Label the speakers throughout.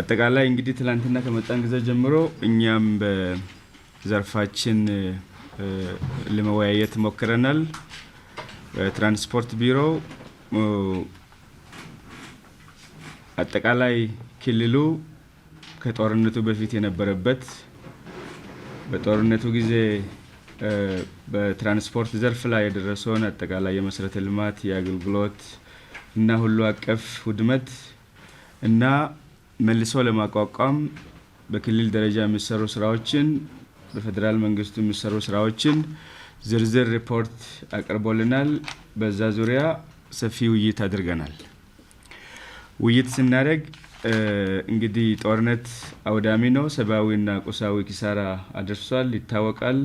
Speaker 1: አጠቃላይ እንግዲህ ትላንትና ከመጣን ጊዜ ጀምሮ እኛም በዘርፋችን ለመወያየት ሞክረናል። ትራንስፖርት ቢሮ አጠቃላይ ክልሉ ከጦርነቱ በፊት የነበረበት በጦርነቱ ጊዜ በትራንስፖርት ዘርፍ ላይ የደረሰውን አጠቃላይ የመሰረተ ልማት የአገልግሎት እና ሁሉ አቀፍ ውድመት እና መልሶ ለማቋቋም በክልል ደረጃ የሚሰሩ ስራዎችን በፌደራል መንግስቱ የሚሰሩ ስራዎችን ዝርዝር ሪፖርት አቅርቦልናል። በዛ ዙሪያ ሰፊ ውይይት አድርገናል። ውይይት ስናደርግ እንግዲህ ጦርነት አውዳሚ ነው፣ ሰብአዊና ቁሳዊ ኪሳራ አድርሷል ይታወቃል።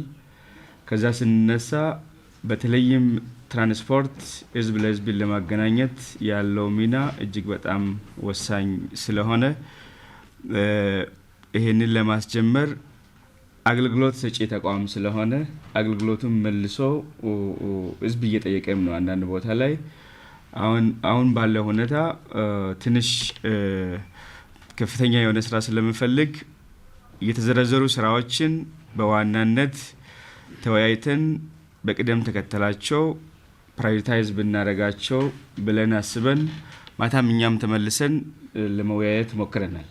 Speaker 1: ከዛ ስንነሳ በተለይም ትራንስፖርት ህዝብ ለህዝብ ለማገናኘት ያለው ሚና እጅግ በጣም ወሳኝ ስለሆነ ይሄንን ለማስጀመር አገልግሎት ሰጪ ተቋም ስለሆነ አገልግሎቱን መልሶ ህዝብ እየጠየቀም ነው። አንዳንድ ቦታ ላይ አሁን ባለው ሁኔታ ትንሽ ከፍተኛ የሆነ ስራ ስለምንፈልግ የተዘረዘሩ ስራዎችን በዋናነት ተወያይተን በቅደም ተከተላቸው ፕራዮሪታይዝ ብናደርጋቸው ብለን አስበን ማታም እኛም ተመልሰን ለመወያየት ሞክረናል።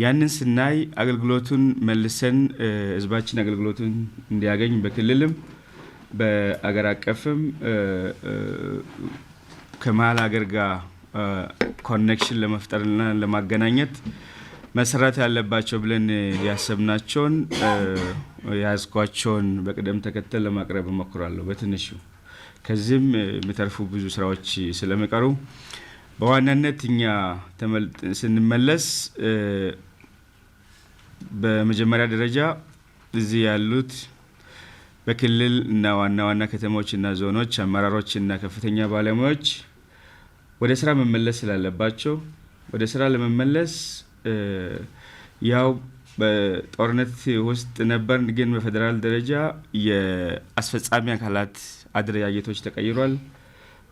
Speaker 1: ያንን ስናይ አገልግሎቱን መልሰን ህዝባችን አገልግሎቱን እንዲያገኝ በክልልም በአገር አቀፍም ከመሀል ሀገር ጋር ኮኔክሽን ለመፍጠርና ለማገናኘት መሰራት ያለባቸው ብለን ያሰብናቸውን ያዝኳቸውን በቅደም ተከተል ለማቅረብ እሞክራለሁ በትንሹ። ከዚህም የሚተርፉ ብዙ ስራዎች ስለሚቀሩ በዋናነት እኛ ስንመለስ በመጀመሪያ ደረጃ እዚህ ያሉት በክልል እና ዋና ከተሞች እና ዞኖች አመራሮች እና ከፍተኛ ባለሙያዎች ወደ ስራ መመለስ ስላለባቸው ወደ ስራ ለመመለስ ያው በጦርነት ውስጥ ነበር፣ ግን በፌደራል ደረጃ የአስፈጻሚ አካላት አደረጃጀቶች ተቀይሯል።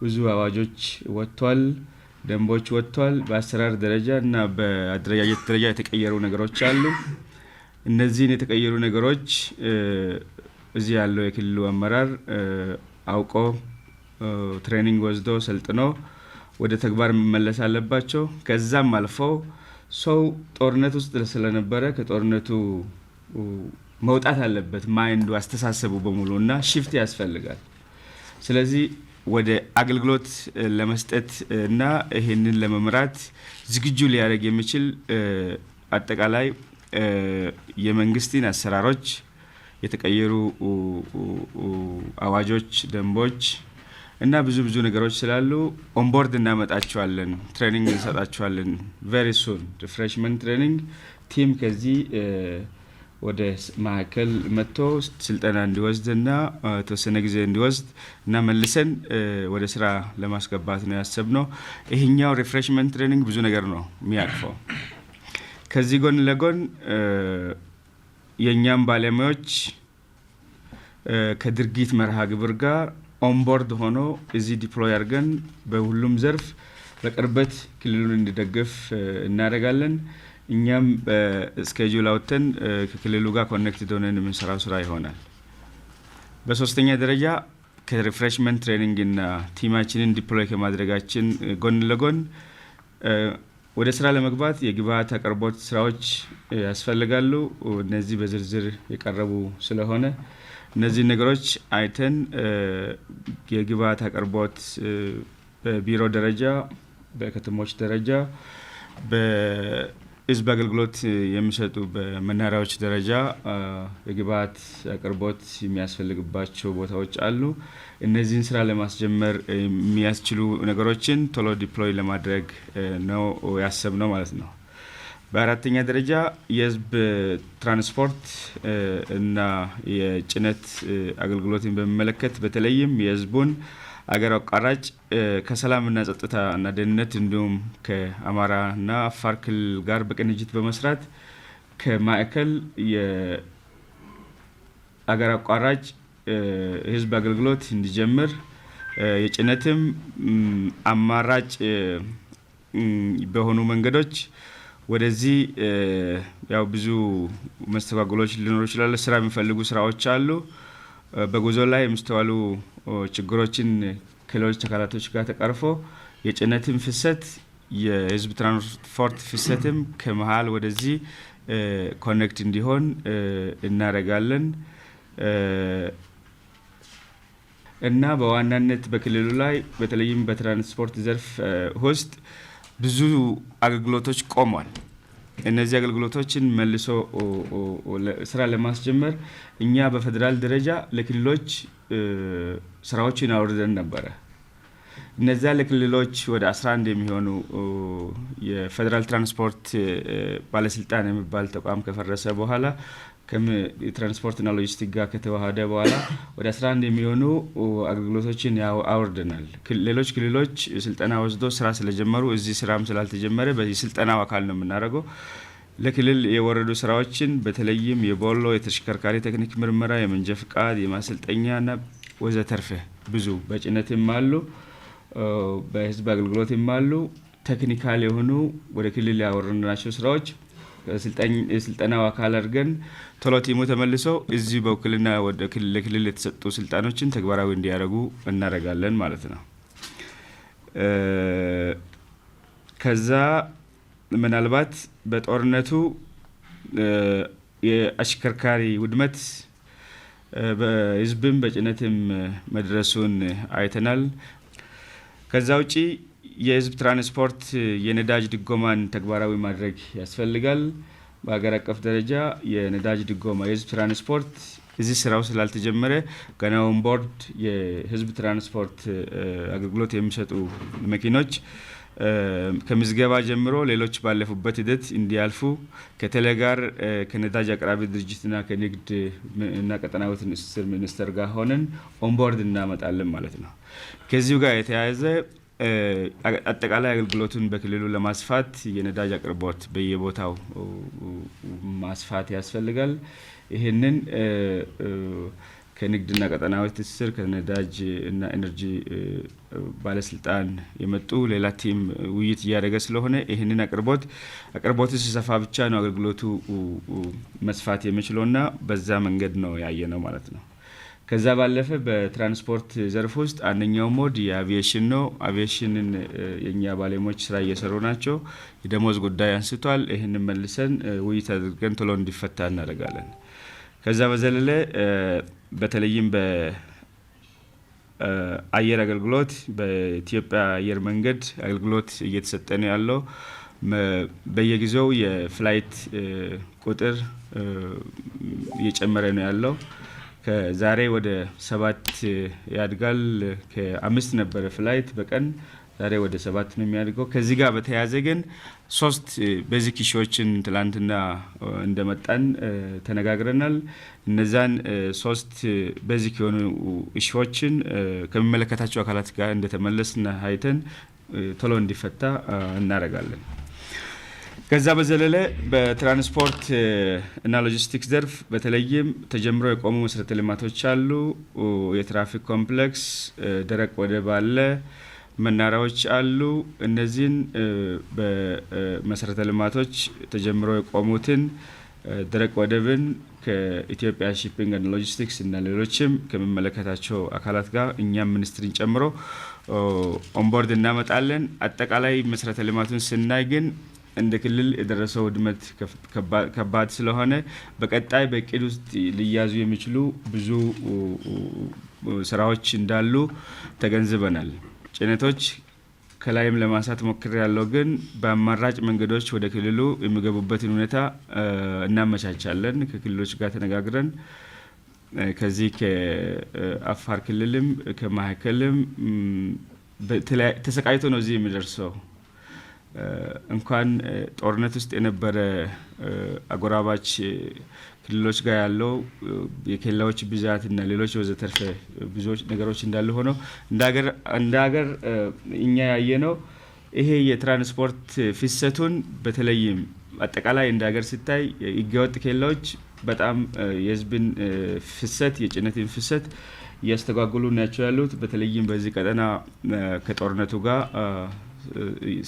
Speaker 1: ብዙ አዋጆች ወጥቷል፣ ደንቦች ወጥቷል። በአሰራር ደረጃ እና በአደረጃጀት ደረጃ የተቀየሩ ነገሮች አሉ። እነዚህን የተቀየሩ ነገሮች እዚህ ያለው የክልሉ አመራር አውቆ ትሬኒንግ ወስዶ ሰልጥኖ ወደ ተግባር መመለስ አለባቸው። ከዛም አልፈው ሰው ጦርነት ውስጥ ስለነበረ ከጦርነቱ መውጣት አለበት። ማይንዱ አስተሳሰቡ በሙሉ እና ሽፍት ያስፈልጋል። ስለዚህ ወደ አገልግሎት ለመስጠት እና ይሄንን ለመምራት ዝግጁ ሊያደርግ የሚችል አጠቃላይ የመንግስትን አሰራሮች የተቀየሩ አዋጆች፣ ደንቦች እና ብዙ ነገሮች ስላሉ ኦንቦርድ እናመጣቸዋለን፣ ትሬኒንግ እንሰጣቸዋለን። ቬሪ ሱን ሪፍሬሽመንት ትሬኒንግ ቲም ከዚህ ወደ ማዕከል መጥቶ ስልጠና እንዲወስድና ተወሰነ ጊዜ እንዲወስድ እና መልሰን ወደ ስራ ለማስገባት ነው ያሰብነው። ይሄኛው ሪፍሬሽመንት ትሬኒንግ ብዙ ነገር ነው የሚያቅፈው። ከዚህ ጎን ለጎን የኛም ባለሙያዎች ከድርጊት መርሃ ግብር ጋር ኦንቦርድ ሆኖ እዚህ ዲፕሎይ አድርገን በሁሉም ዘርፍ በቅርበት ክልሉን እንዲደግፍ እናደርጋለን። እኛም በስኬጁል አውጥተን ከክልሉ ጋር ኮኔክትድ ሆነን የምንሰራው ስራ ይሆናል። በሶስተኛ ደረጃ ከሪፍሬሽመንት ትሬኒንግ እና ቲማችንን ዲፕሎይ ከማድረጋችን ጎን ለጎን ወደ ስራ ለመግባት የግብአት አቅርቦት ስራዎች ያስፈልጋሉ። እነዚህ በዝርዝር የቀረቡ ስለሆነ እነዚህ ነገሮች አይተን የግብአት አቅርቦት በቢሮ ደረጃ፣ በከተሞች ደረጃ፣ በህዝብ አገልግሎት የሚሰጡ በመናሪያዎች ደረጃ የግብአት አቅርቦት የሚያስፈልግባቸው ቦታዎች አሉ። እነዚህን ስራ ለማስጀመር የሚያስችሉ ነገሮችን ቶሎ ዲፕሎይ ለማድረግ ነው ያሰብነው ማለት ነው። በአራተኛ ደረጃ የህዝብ ትራንስፖርት እና የጭነት አገልግሎትን በሚመለከት በተለይም የህዝቡን አገር አቋራጭ ከሰላምና ጸጥታ እና ደህንነት እንዲሁም ከአማራና አፋር ክልል ጋር በቅንጅት በመስራት ከማዕከል የአገር አቋራጭ ህዝብ አገልግሎት እንዲጀምር የጭነትም አማራጭ በሆኑ መንገዶች ወደዚህ ያው ብዙ መስተጓጎሎች ሊኖሩ ይችላል። ስራ የሚፈልጉ ስራዎች አሉ። በጉዞ ላይ የሚስተዋሉ ችግሮችን ከሌሎች አካላቶች ጋር ተቀርፎ የጭነትም ፍሰት የህዝብ ትራንስፖርት ፍሰትም ከመሃል ወደዚህ ኮኔክት እንዲሆን እናደርጋለን እና በዋናነት በክልሉ ላይ በተለይም በትራንስፖርት ዘርፍ ውስጥ ብዙ አገልግሎቶች ቆሟል። እነዚህ አገልግሎቶችን መልሶ ስራ ለማስጀመር እኛ በፌደራል ደረጃ ለክልሎች ስራዎችን አውርደን ነበረ። እነዛ ለክልሎች ወደ 11 የሚሆኑ የፌደራል ትራንስፖርት ባለስልጣን የሚባል ተቋም ከፈረሰ በኋላ የትራንስፖርትና ሎጂስቲክ ጋር ከተዋሃደ በኋላ ወደ 11 የሚሆኑ አገልግሎቶችን አውርደናል። ሌሎች ክልሎች ስልጠና ወስዶ ስራ ስለጀመሩ እዚህ ስራም ስላልተጀመረ በዚህ ስልጠናው አካል ነው የምናደርገው። ለክልል የወረዱ ስራዎችን በተለይም የቦሎ የተሽከርካሪ ቴክኒክ ምርመራ፣ የመንጃ ፍቃድ፣ የማሰልጠኛና ወዘተርፈ ብዙ በጭነትም አሉ በህዝብ አገልግሎትም አሉ ቴክኒካል የሆኑ ወደ ክልል ያወረድናቸው ስራዎች የስልጠናው አካል አድርገን ቶሎ ቲሙ ተመልሰው እዚህ በውክልና ወደ ክልል የተሰጡ ስልጣኖችን ተግባራዊ እንዲያደርጉ እናደርጋለን ማለት ነው። ከዛ ምናልባት በጦርነቱ የአሽከርካሪ ውድመት በህዝብም በጭነትም መድረሱን አይተናል። ከዛ ውጪ የህዝብ ትራንስፖርት የነዳጅ ድጎማን ተግባራዊ ማድረግ ያስፈልጋል። በሀገር አቀፍ ደረጃ የነዳጅ ድጎማ የህዝብ ትራንስፖርት እዚህ ስራው ስላልተጀመረ ገና ኦንቦርድ የህዝብ ትራንስፖርት አገልግሎት የሚሰጡ መኪኖች ከምዝገባ ጀምሮ ሌሎች ባለፉበት ሂደት እንዲያልፉ ከቴሌ ጋር ከነዳጅ አቅራቢ ድርጅትና ከንግድ እና ቀጠናዊ ትስስር ሚኒስቴር ጋር ሆነን ኦንቦርድ እናመጣለን ማለት ነው። ከዚሁ ጋር የተያያዘ አጠቃላይ አገልግሎቱን በክልሉ ለማስፋት የነዳጅ አቅርቦት በየቦታው ማስፋት ያስፈልጋል። ይህንን ከንግድና ቀጠናዊ ትስስር ከነዳጅ እና ኤነርጂ ባለስልጣን የመጡ ሌላ ቲም ውይይት እያደረገ ስለሆነ ይህንን አቅርቦት ሲሰፋ ብቻ ነው አገልግሎቱ መስፋት የሚችለውና በዛ መንገድ ነው ያየነው ማለት ነው። ከዛ ባለፈ በትራንስፖርት ዘርፍ ውስጥ አንደኛው ሞድ የአቪዬሽን ነው። አቪዬሽንን የኛ ባለሙያዎች ስራ እየሰሩ ናቸው። የደሞዝ ጉዳይ አንስቷል። ይህንን መልሰን ውይይት አድርገን ቶሎ እንዲፈታ እናደርጋለን። ከዛ በዘለለ በተለይም በአየር አገልግሎት በኢትዮጵያ አየር መንገድ አገልግሎት እየተሰጠ ነው ያለው። በየጊዜው የፍላይት ቁጥር እየጨመረ ነው ያለው። ከዛሬ ወደ 7 ያድጋል። ከ5 ነበረ ፍላይት በቀን ዛሬ ወደ 7 ነው የሚያድገው። ከዚህ ጋር በተያያዘ ግን 3 ቤዚክ ኢሹዎችን ትላንትና እንደመጣን ተነጋግረናል። እነዛን 3 ቤዚክ የሆኑ ኢሹዎችን ከሚመለከታቸው አካላት ጋር እንደተመለስና አይተን ቶሎ እንዲፈታ እናደርጋለን። ከዛ በዘለለ በትራንስፖርት እና ሎጂስቲክስ ዘርፍ በተለይም ተጀምረው የቆሙ መሰረተ ልማቶች አሉ። የትራፊክ ኮምፕሌክስ፣ ደረቅ ወደብ አለ፣ መናሪያዎች አሉ። እነዚህን በመሰረተ ልማቶች ተጀምረው የቆሙትን ደረቅ ወደብን ከኢትዮጵያ ሺፒንግ እና ሎጂስቲክስ እና ሌሎችም ከሚመለከታቸው አካላት ጋር እኛም ሚኒስትሪን ጨምሮ ኦንቦርድ እናመጣለን። አጠቃላይ መሰረተ ልማቱን ስናይ ግን እንደ ክልል የደረሰው ውድመት ከባድ ስለሆነ በቀጣይ በእቅድ ውስጥ ሊያዙ የሚችሉ ብዙ ስራዎች እንዳሉ ተገንዝበናል። ጭነቶች ከላይም ለማንሳት ሞክር ያለው ግን በአማራጭ መንገዶች ወደ ክልሉ የሚገቡበትን ሁኔታ እናመቻቻለን። ከክልሎች ጋር ተነጋግረን ከዚህ ከአፋር ክልልም ከማዕከልም ተሰቃይቶ ነው እዚህ የሚደርሰው። እንኳን ጦርነት ውስጥ የነበረ አጎራባች ክልሎች ጋር ያለው የኬላዎች ብዛት እና ሌሎች ወዘተርፈ ብዙዎች ነገሮች እንዳሉ ሆነው እንደ ሀገር እኛ ያየነው ይሄ የትራንስፖርት ፍሰቱን በተለይም አጠቃላይ እንደ ሀገር ሲታይ ህገወጥ ኬላዎች በጣም የህዝብን ፍሰት የጭነትን ፍሰት እያስተጓጉሉ ናቸው ያሉት። በተለይም በዚህ ቀጠና ከጦርነቱ ጋር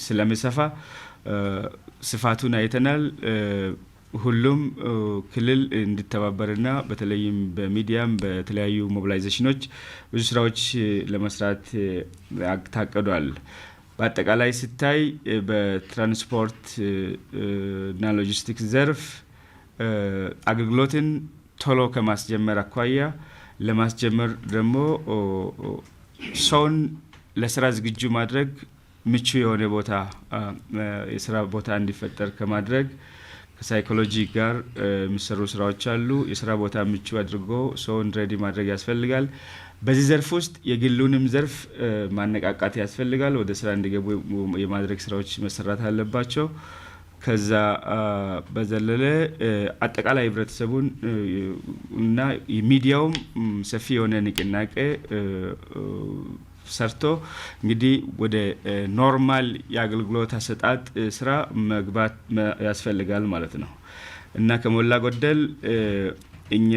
Speaker 1: ስለሚሰፋ ስፋቱን አይተናል። ሁሉም ክልል እንዲተባበርና በተለይም በሚዲያም በተለያዩ ሞቢላይዜሽኖች ብዙ ስራዎች ለመስራት ታቅዷል። በአጠቃላይ ሲታይ በትራንስፖርት እና ሎጂስቲክስ ዘርፍ አገልግሎትን ቶሎ ከማስጀመር አኳያ ለማስጀመር ደግሞ ሰውን ለስራ ዝግጁ ማድረግ ምቹ የሆነ ቦታ የስራ ቦታ እንዲፈጠር ከማድረግ ከሳይኮሎጂ ጋር የሚሰሩ ስራዎች አሉ። የስራ ቦታ ምቹ አድርጎ ሰውን ሬዲ ማድረግ ያስፈልጋል። በዚህ ዘርፍ ውስጥ የግሉንም ዘርፍ ማነቃቃት ያስፈልጋል። ወደ ስራ እንዲገቡ የማድረግ ስራዎች መሰራት አለባቸው። ከዛ በዘለለ አጠቃላይ ህብረተሰቡን እና ሚዲያውም ሰፊ የሆነ ንቅናቄ ሰርቶ እንግዲህ ወደ ኖርማል የአገልግሎት አሰጣጥ ስራ መግባት ያስፈልጋል ማለት ነው እና ከሞላ ጎደል እኛ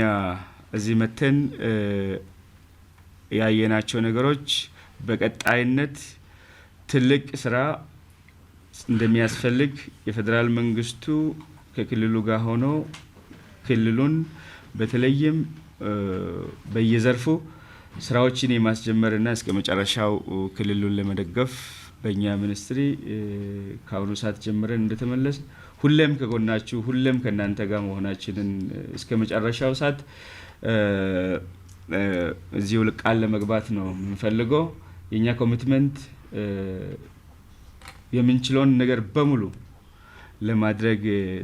Speaker 1: እዚህ መተን ያየናቸው ነገሮች በቀጣይነት ትልቅ ስራ እንደሚያስፈልግ የፌደራል መንግስቱ ከክልሉ ጋር ሆኖ ክልሉን በተለይም በየዘርፉ ስራዎችን የማስጀመርና እስከ መጨረሻው ክልሉን ለመደገፍ በእኛ ሚኒስትሪ ከአሁኑ ሰዓት ጀምረን እንደተመለስ ሁሌም ከጎናችሁ ሁሌም ከእናንተ ጋር መሆናችንን እስከ መጨረሻው ሰዓት እዚሁ ቃል ለመግባት ነው የምንፈልገው። የኛ ኮሚትመንት የምንችለውን ነገር በሙሉ ለማድረግ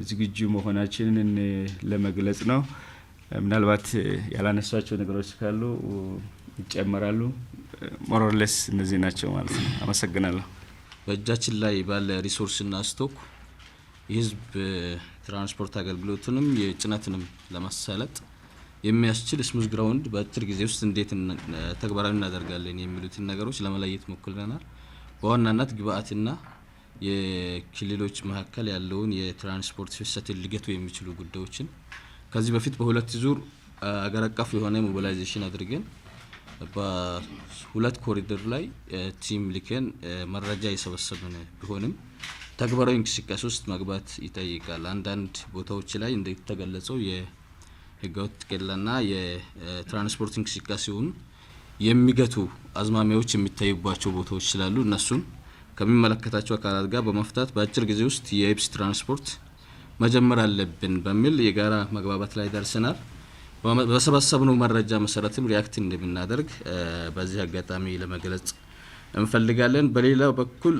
Speaker 1: ዝግጁ መሆናችንን ለመግለጽ ነው። ምናልባት ያላነሳቸው ነገሮች ካሉ ይጨመራሉ። ሞሮሌስ እነዚህ ናቸው ማለት ነው። አመሰግናለሁ።
Speaker 2: በእጃችን ላይ ባለ ሪሶርስና ስቶክ የህዝብ ትራንስፖርት አገልግሎትንም የጭነትንም ለማሳለጥ የሚያስችል ስሙዝ ግራውንድ በአጭር ጊዜ ውስጥ እንዴት ተግባራዊ እናደርጋለን የሚሉትን ነገሮች ለመለየት ሞክረናል። በዋናነት ግብአትና የክልሎች መካከል ያለውን የትራንስፖርት ፍሰትን ሊገቱ የሚችሉ ጉዳዮችን ከዚህ በፊት በሁለት ዙር አገር አቀፍ የሆነ ሞቢላይዜሽን አድርገን በሁለት ኮሪደር ላይ ቲም ልከን መረጃ የሰበሰብን ቢሆንም ተግባራዊ እንቅስቃሴ ውስጥ መግባት ይጠይቃል። አንዳንድ ቦታዎች ላይ እንደተገለጸው የህገወጥ ቄላና የትራንስፖርት እንቅስቃሴውን የሚገቱ አዝማሚያዎች የሚታዩባቸው ቦታዎች ስላሉ እነሱን ከሚመለከታቸው አካላት ጋር በመፍታት በአጭር ጊዜ ውስጥ የኤፕስ ትራንስፖርት መጀመር አለብን በሚል የጋራ መግባባት ላይ ደርሰናል። በሰበሰብነው መረጃ መሰረትም ሪአክት እንደምናደርግ በዚህ አጋጣሚ ለመግለጽ እንፈልጋለን። በሌላ በኩል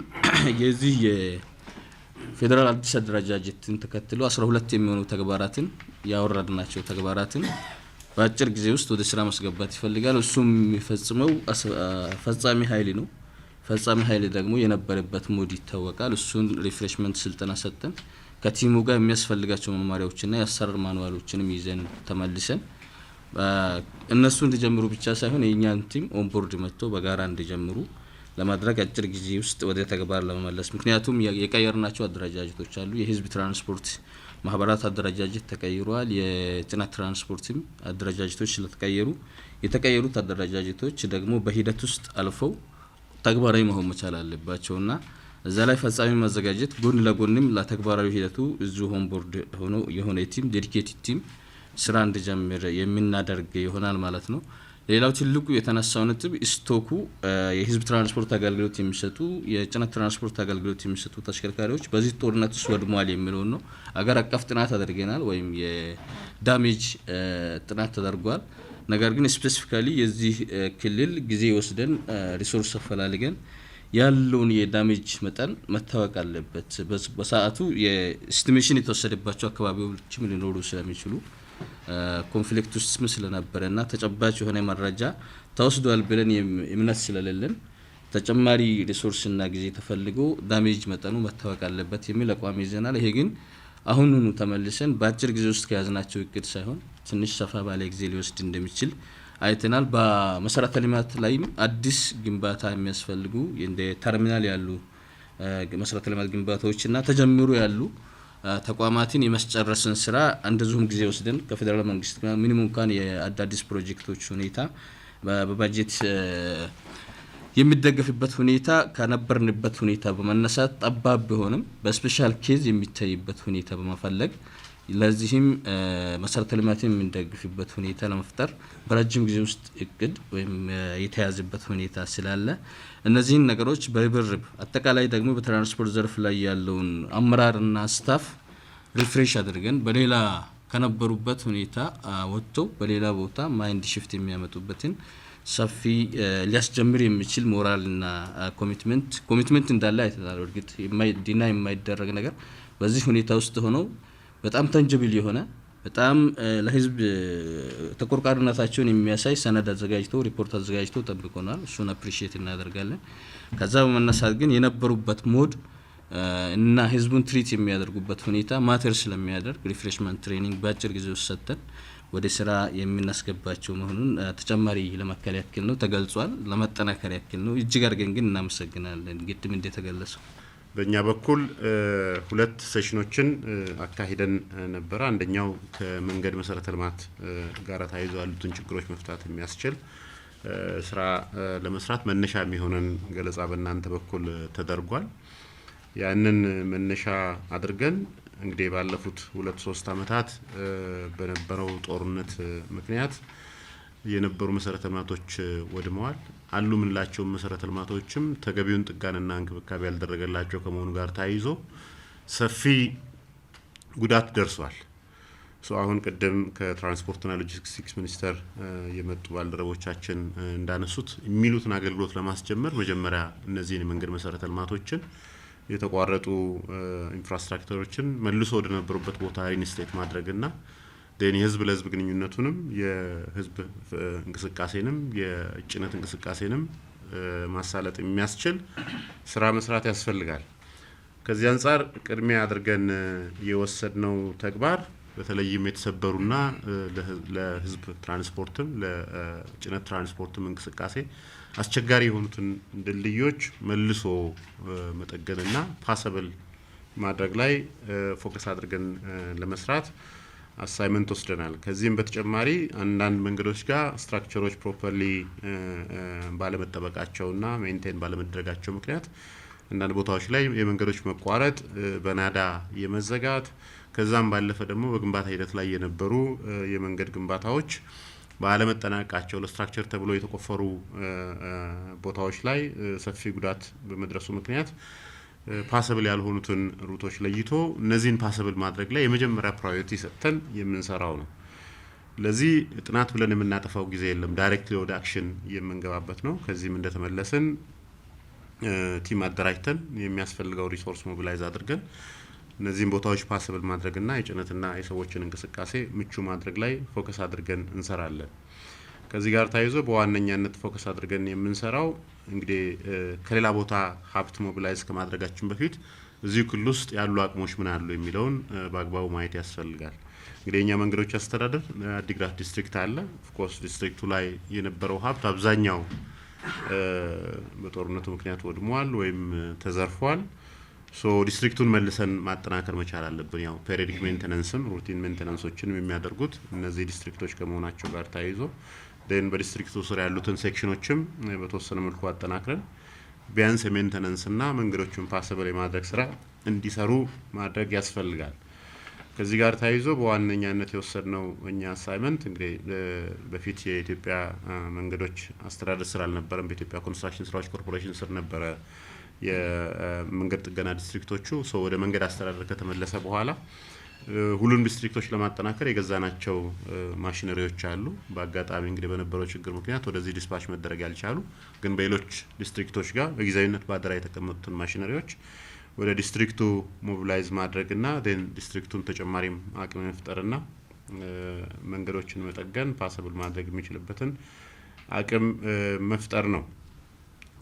Speaker 2: የዚህ የፌደራል አዲስ አደረጃጀትን ተከትሎ 12 የሚሆኑ ተግባራትን ያወረድናቸው ተግባራትን በአጭር ጊዜ ውስጥ ወደ ስራ ማስገባት ይፈልጋል። እሱም የሚፈጽመው ፈጻሚ ኃይል ነው። ፈጻሚ ኃይል ደግሞ የነበረበት ሞድ ይታወቃል። እሱን ሪፍሬሽመንት ስልጠና ሰጠን ከቲሙ ጋር የሚያስፈልጋቸው መማሪያዎችና የአሰራር ማኑዋሎችንም ይዘን ተመልሰን እነሱ እንዲጀምሩ ብቻ ሳይሆን የኛን ቲም ኦንቦርድ መጥቶ በጋራ እንዲጀምሩ ለማድረግ አጭር ጊዜ ውስጥ ወደ ተግባር ለመመለስ ምክንያቱም የቀየርናቸው አደረጃጀቶች አሉ። የህዝብ ትራንስፖርት ማህበራት አደረጃጀት ተቀይሯል። የጭነት ትራንስፖርትም አደረጃጀቶች ስለተቀየሩ የተቀየሩት አደረጃጀቶች ደግሞ በሂደት ውስጥ አልፈው ተግባራዊ መሆን መቻል አለባቸውና እዛ ላይ ፈጻሚ ማዘጋጀት ጎን ለጎንም ለተግባራዊ ሂደቱ እዚሁ ኦንቦርድ ሆኖ የሆነ ቲም ዴዲኬትድ ቲም ስራ እንዲጀምር የምናደርግ ይሆናል ማለት ነው። ሌላው ትልቁ የተነሳው ነጥብ ስቶኩ የህዝብ ትራንስፖርት አገልግሎት የሚሰጡ የጭነት ትራንስፖርት አገልግሎት የሚሰጡ ተሽከርካሪዎች በዚህ ጦርነት ውስጥ ወድመዋል የሚለው ነው። አገር አቀፍ ጥናት አድርገናል ወይም የዳሜጅ ጥናት ተደርጓል። ነገር ግን ስፔሲፊካሊ የዚህ ክልል ጊዜ ወስደን ሪሶርስ አፈላልገን ያለውን የዳሜጅ መጠን መታወቅ አለበት። በሰዓቱ የኤስቲሜሽን የተወሰደባቸው አካባቢዎችም ሊኖሩ ስለሚችሉ ኮንፍሊክት ውስጥ ስለነበረና ተጨባጭ የሆነ መረጃ ተወስዷል ብለን እምነት ስለሌለን ተጨማሪ ሪሶርስና ጊዜ ተፈልጎ ዳሜጅ መጠኑ መታወቅ አለበት የሚል አቋም ይዘናል። ይሄ ግን አሁኑኑ ተመልሰን በአጭር ጊዜ ውስጥ ከያዝናቸው እቅድ ሳይሆን ትንሽ ሰፋ ባለ ጊዜ ሊወስድ እንደሚችል አይተናል። በመሰረተ ልማት ላይም አዲስ ግንባታ የሚያስፈልጉ እንደ ተርሚናል ያሉ መሰረተ ልማት ግንባታዎችና ተጀምሮ ያሉ ተቋማትን የማስጨረስን ስራ እንደዚሁም ጊዜ ወስደን ከፌደራል መንግስት ጋር ምንም እንኳን የአዳዲስ ፕሮጀክቶች ሁኔታ በባጀት የሚደገፍበት ሁኔታ ከነበርንበት ሁኔታ በመነሳት ጠባብ ቢሆንም በስፔሻል ኬዝ የሚታይበት ሁኔታ በመፈለግ ለዚህም መሰረተ ልማትን የሚደግፍበት ሁኔታ ለመፍጠር በረጅም ጊዜ ውስጥ እቅድ ወይም የተያዘበት ሁኔታ ስላለ እነዚህን ነገሮች በርብርብ አጠቃላይ ደግሞ በትራንስፖርት ዘርፍ ላይ ያለውን አመራርና ስታፍ ሪፍሬሽ አድርገን በሌላ ከነበሩበት ሁኔታ ወጥተው በሌላ ቦታ ማይንድ ሽፍት የሚያመጡበትን ሰፊ ሊያስጀምር የሚችል ሞራልና ኮሚትመንት እንዳለ አይተናል። እርግጥ ዲና የማይደረግ ነገር በዚህ ሁኔታ ውስጥ ሆነው በጣም ተንጀብል የሆነ በጣም ለህዝብ ተቆርቋሪነታቸውን የሚያሳይ ሰነድ አዘጋጅተው ሪፖርት አዘጋጅተው ጠብቆናል። እሱን አፕሪሺየት እናደርጋለን። ከዛ በመነሳት ግን የነበሩበት ሞድ እና ህዝቡን ትሪት የሚያደርጉበት ሁኔታ ማተር ስለሚያደርግ ሪፍሬሽመንት ትሬኒንግ በአጭር ጊዜ ውስጥ ሰጥተን ወደ ስራ የምናስገባቸው መሆኑን ተጨማሪ ለማከል ያክል ነው ተገልጿል። ለማጠናከር ያክል ነው። እጅግ አድርገን ግን እናመሰግናለን። ግድም እንደተገለጸው
Speaker 3: በእኛ በኩል ሁለት ሴሽኖችን አካሂደን ነበር። አንደኛው ከመንገድ መሰረተ ልማት ጋር ተያይዞ ያሉትን ችግሮች መፍታት የሚያስችል ስራ ለመስራት መነሻ የሚሆነን ገለጻ በእናንተ በኩል ተደርጓል። ያንን መነሻ አድርገን እንግዲህ ባለፉት 2-3 አመታት በነበረው ጦርነት ምክንያት የነበሩ መሰረተ ልማቶች ወድመዋል። አሉ ምንላቸው መሰረተ ልማቶችም ተገቢውን ጥጋንና እንክብካቤ ያልደረገላቸው ከመሆኑ ጋር ተያይዞ ሰፊ ጉዳት ደርሷል። አሁን ቀደም ከትራንስፖርትና ሎጂስቲክስ ሚኒስቴር የመጡ ባልደረቦቻችን እንዳነሱት የሚሉትን አገልግሎት ለማስጀመር መጀመሪያ እነዚህን የመንገድ መሰረተ ልማቶችን የተቋረጡ ኢንፍራስትራክቸሮችን መልሶ ወደ ነበሩበት ቦታ ሪኢንስቴት ማድረግና የህዝብ ለህዝብ ግንኙነቱንም የህዝብ እንቅስቃሴንም የጭነት እንቅስቃሴንም ማሳለጥ የሚያስችል ስራ መስራት ያስፈልጋል። ከዚህ አንፃር ቅድሚያ አድርገን የወሰድነው ተግባር በተለይም የተሰበሩና ለህዝብ ትራንስፖርትም ለጭነት ትራንስፖርትም እንቅስቃሴ አስቸጋሪ የሆኑትን ድልድዮች መልሶ መጠገንና ፓሰብል ማድረግ ላይ ፎከስ አድርገን ለመስራት አሳይመንት ወስደናል። ከዚህም በተጨማሪ አንዳንድ መንገዶች ጋር ስትራክቸሮች ፕሮፐርሊ ባለመጠበቃቸውና ሜንቴን ባለመደረጋቸው ምክንያት አንዳንድ ቦታዎች ላይ የመንገዶች መቋረጥ፣ በናዳ የመዘጋት ከዛም ባለፈ ደግሞ በግንባታ ሂደት ላይ የነበሩ የመንገድ ግንባታዎች ባለመጠናቀቃቸው ለስትራክቸር ተብሎ የተቆፈሩ ቦታዎች ላይ ሰፊ ጉዳት በመድረሱ ምክንያት ፓሰብል ያልሆኑትን ሩቶች ለይቶ እነዚህን ፓሰብል ማድረግ ላይ የመጀመሪያ ፕራዮሪቲ ሰጥተን የምንሰራው ነው። ለዚህ ጥናት ብለን የምናጠፋው ጊዜ የለም። ዳይሬክትሊ ወደ አክሽን የምንገባበት ነው። ከዚህም እንደተመለስን ቲም አደራጅተን የሚያስፈልገው ሪሶርስ ሞቢላይዝ አድርገን እነዚህን ቦታዎች ፓሰብል ማድረግና የጭነትና የሰዎችን እንቅስቃሴ ምቹ ማድረግ ላይ ፎከስ አድርገን እንሰራለን። ከዚህ ጋር ተያይዞ በዋነኛነት ፎከስ አድርገን የምንሰራው እንግዲህ ከሌላ ቦታ ሀብት ሞቢላይዝ ከማድረጋችን በፊት እዚሁ ክልል ውስጥ ያሉ አቅሞች ምን አሉ የሚለውን በአግባቡ ማየት ያስፈልጋል። እንግዲህ የኛ መንገዶች አስተዳደር አዲግራት ዲስትሪክት አለ። ኦፍ ኮርስ ዲስትሪክቱ ላይ የነበረው ሀብት አብዛኛው በጦርነቱ ምክንያት ወድሟል ወይም ተዘርፏል። ዲስትሪክቱን መልሰን ማጠናከር መቻል አለብን። ያው ፔሪዮዲክ ሜንቴናንስም ሩቲን ሜንቴናንሶችንም የሚያደርጉት እነዚህ ዲስትሪክቶች ከመሆናቸው ጋር ተያይዞ በዲስትሪክቱ ስር ያሉትን ሴክሽኖችም በተወሰነ መልኩ አጠናክረን ቢያንስ የሜንቴናንስና መንገዶችን ፓሰብል የማድረግ ስራ እንዲሰሩ ማድረግ ያስፈልጋል። ከዚህ ጋር ተያይዞ በዋነኛነት የወሰድነው እኛ አሳይመንት እንግዲህ በፊት የኢትዮጵያ መንገዶች አስተዳደር ስር አልነበረም። በኢትዮጵያ ኮንስትራክሽን ስራዎች ኮርፖሬሽን ስር ነበረ የመንገድ ጥገና ዲስትሪክቶቹ። ወደ መንገድ አስተዳደር ከተመለሰ በኋላ ሁሉም ዲስትሪክቶች ለማጠናከር የገዛናቸው ማሽነሪዎች አሉ። በአጋጣሚ እንግዲህ በነበረው ችግር ምክንያት ወደዚህ ዲስፓች መደረግ ያልቻሉ ግን በሌሎች ዲስትሪክቶች ጋር በጊዜያዊነት ባደራ የተቀመጡትን ማሽነሪዎች ወደ ዲስትሪክቱ ሞቢላይዝ ማድረግና ዲስትሪክቱን ተጨማሪም አቅም መፍጠርና መንገዶችን መጠገን ፓሰብል ማድረግ የሚችልበትን አቅም መፍጠር ነው።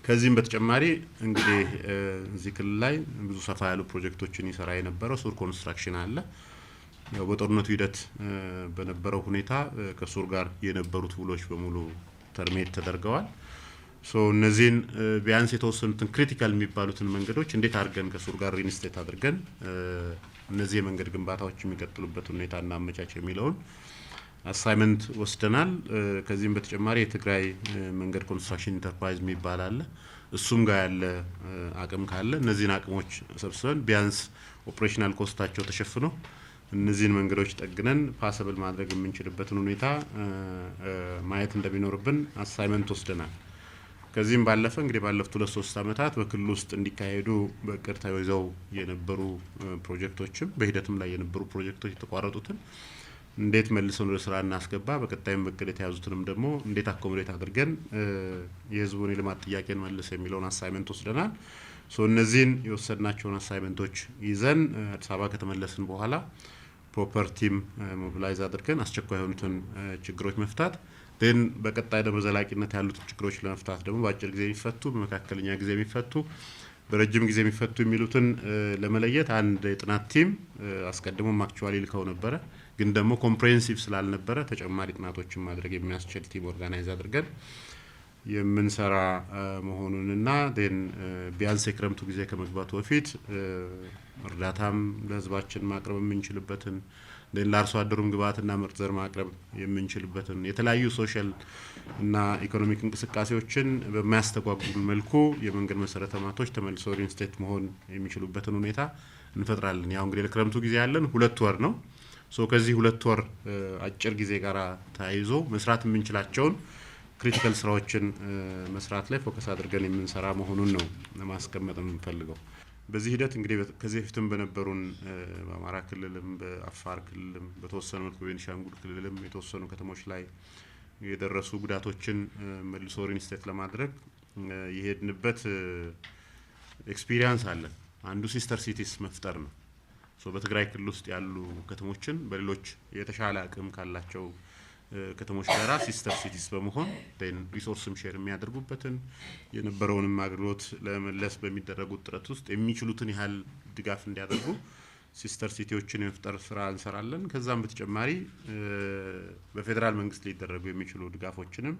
Speaker 3: ከዚህም በተጨማሪ እንግዲህ እዚህ ክልል ላይ ብዙ ሰፋ ያሉ ፕሮጀክቶችን ይሰራ የነበረው ሱር ኮንስትራክሽን አለ። በጦርነቱ ሂደት በነበረው ሁኔታ ከሱር ጋር የነበሩት ውሎች በሙሉ ተርሜት ተደርገዋል። እነዚህን ቢያንስ የተወሰኑትን ክሪቲካል የሚባሉትን መንገዶች እንዴት አድርገን ከሱር ጋር ሪኢንስቴት አድርገን እነዚህ የመንገድ ግንባታዎች የሚቀጥሉበት ሁኔታ እናመቻች የሚለውን አሳይመንት ወስደናል። ከዚህም በተጨማሪ የትግራይ መንገድ ኮንስትራክሽን ኢንተርፕራይዝ የሚባል አለ። እሱም ጋር ያለ አቅም ካለ እነዚህን አቅሞች ሰብስበን ቢያንስ ኦፕሬሽናል ኮስታቸው ተሸፍኖ እነዚህን መንገዶች ጠግነን ፓሰብል ማድረግ የምንችልበትን ሁኔታ ማየት እንደሚኖርብን አሳይመንት ወስደናል። ከዚህም ባለፈ እንግዲህ ባለፉት 2-3 ዓመታት በክልሉ ውስጥ እንዲካሄዱ በእቅድ ተይዘው የነበሩ ፕሮጀክቶችም በሂደትም ላይ የነበሩ ፕሮጀክቶች የተቋረጡትን እንዴት መልሰን ወደ ስራ እናስገባ፣ በቀጣይም በእቅድ የተያዙትንም ደግሞ እንዴት አኮሞዴት አድርገን የህዝቡን የልማት ጥያቄን መልስ የሚለውን አሳይመንት ወስደናል። እነዚህን የወሰድናቸውን አሳይመንቶች ይዘን አዲስ አበባ ከተመለስን በኋላ ፕሮፐር ቲም ሞቢላይዝ አድርገን አስቸኳይ የሆኑትን ችግሮች መፍታት ግን በቀጣይ ደግሞ ዘላቂነት ያሉትን ችግሮች ለመፍታት ደግሞ በአጭር ጊዜ የሚፈቱ፣ በመካከለኛ ጊዜ የሚፈቱ፣ በረጅም ጊዜ የሚፈቱ የሚሉትን ለመለየት አንድ የጥናት ቲም አስቀድሞም አክቹዋሊ ልከው ነበረ። ግን ደግሞ ኮምፕሬሄንሲቭ ስላልነበረ ተጨማሪ ጥናቶችን ማድረግ የሚያስችል ቲም ኦርጋናይዝ አድርገን የምንሰራ መሆኑንና ቢያንስ የክረምቱ ጊዜ ከመግባቱ በፊት እርዳታም ለህዝባችን ማቅረብ የምንችልበትን ለአርሶ አደሩም ግብዓትና ምርጥ ዘር ማቅረብ የምንችልበትን የተለያዩ ሶሻል እና ኢኮኖሚክ እንቅስቃሴዎችን በማያስተጓጉል መልኩ የመንገድ መሰረተ ልማቶች ተመልሶ ሪኢንስቴት መሆን የሚችሉበትን ሁኔታ እንፈጥራለን። ያው እንግዲህ ለክረምቱ ጊዜ ያለን 2 ወር ነው። ከዚህ 2 ወር አጭር ጊዜ ጋር ተያይዞ መስራት የምንችላቸውን ክሪቲካል ስራዎችን መስራት ላይ ፎከስ አድርገን የምንሰራ መሆኑን ነው ለማስቀመጥ የምንፈልገው። በዚህ ሂደት እንግዲህ ከዚህ በፊትም በነበሩን በአማራ ክልልም በአፋር ክልልም በተወሰኑ መልኩ በቤኒሻንጉል ክልልም የተወሰኑ ከተሞች ላይ የደረሱ ጉዳቶችን መልሶ ሪኢንስቴት ለማድረግ የሄድንበት ኤክስፒሪየንስ አለ። አንዱ ሲስተር ሲቲስ መፍጠር ነው። በትግራይ ክልል ውስጥ ያሉ ከተሞችን በሌሎች የተሻለ አቅም ካላቸው ከተሞች ጋራ ሲስተር ሲቲስ በመሆን ሪሶርስም ሼር የሚያደርጉበትን የነበረውንም አገልግሎት ለመለስ በሚደረጉት ጥረት ውስጥ የሚችሉትን ያህል ድጋፍ እንዲያደርጉ ሲስተር ሲቲዎችን የመፍጠር ስራ እንሰራለን። ከዛም በተጨማሪ በፌደራል መንግስት ሊደረጉ የሚችሉ ድጋፎችንም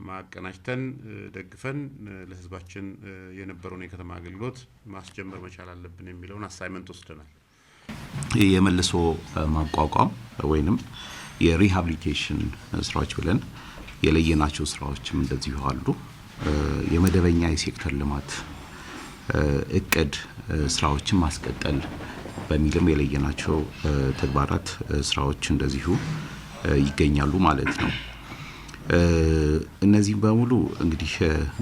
Speaker 3: ማቀናጅተን ደግፈን ለህዝባችን የነበረውን የከተማ አገልግሎት ማስጀመር መቻል አለብን የሚለውን አሳይመንት ወስደናል።
Speaker 4: የመልሶ ማቋቋም ወይንም የሪሃቢሊቴሽን ስራዎች ብለን የለየናቸው ስራዎችም እንደዚሁ አሉ። የመደበኛ የሴክተር ልማት እቅድ ስራዎችን ማስቀጠል በሚልም የለየናቸው ተግባራት ስራዎች እንደዚሁ ይገኛሉ ማለት ነው። እነዚህ በሙሉ እንግዲህ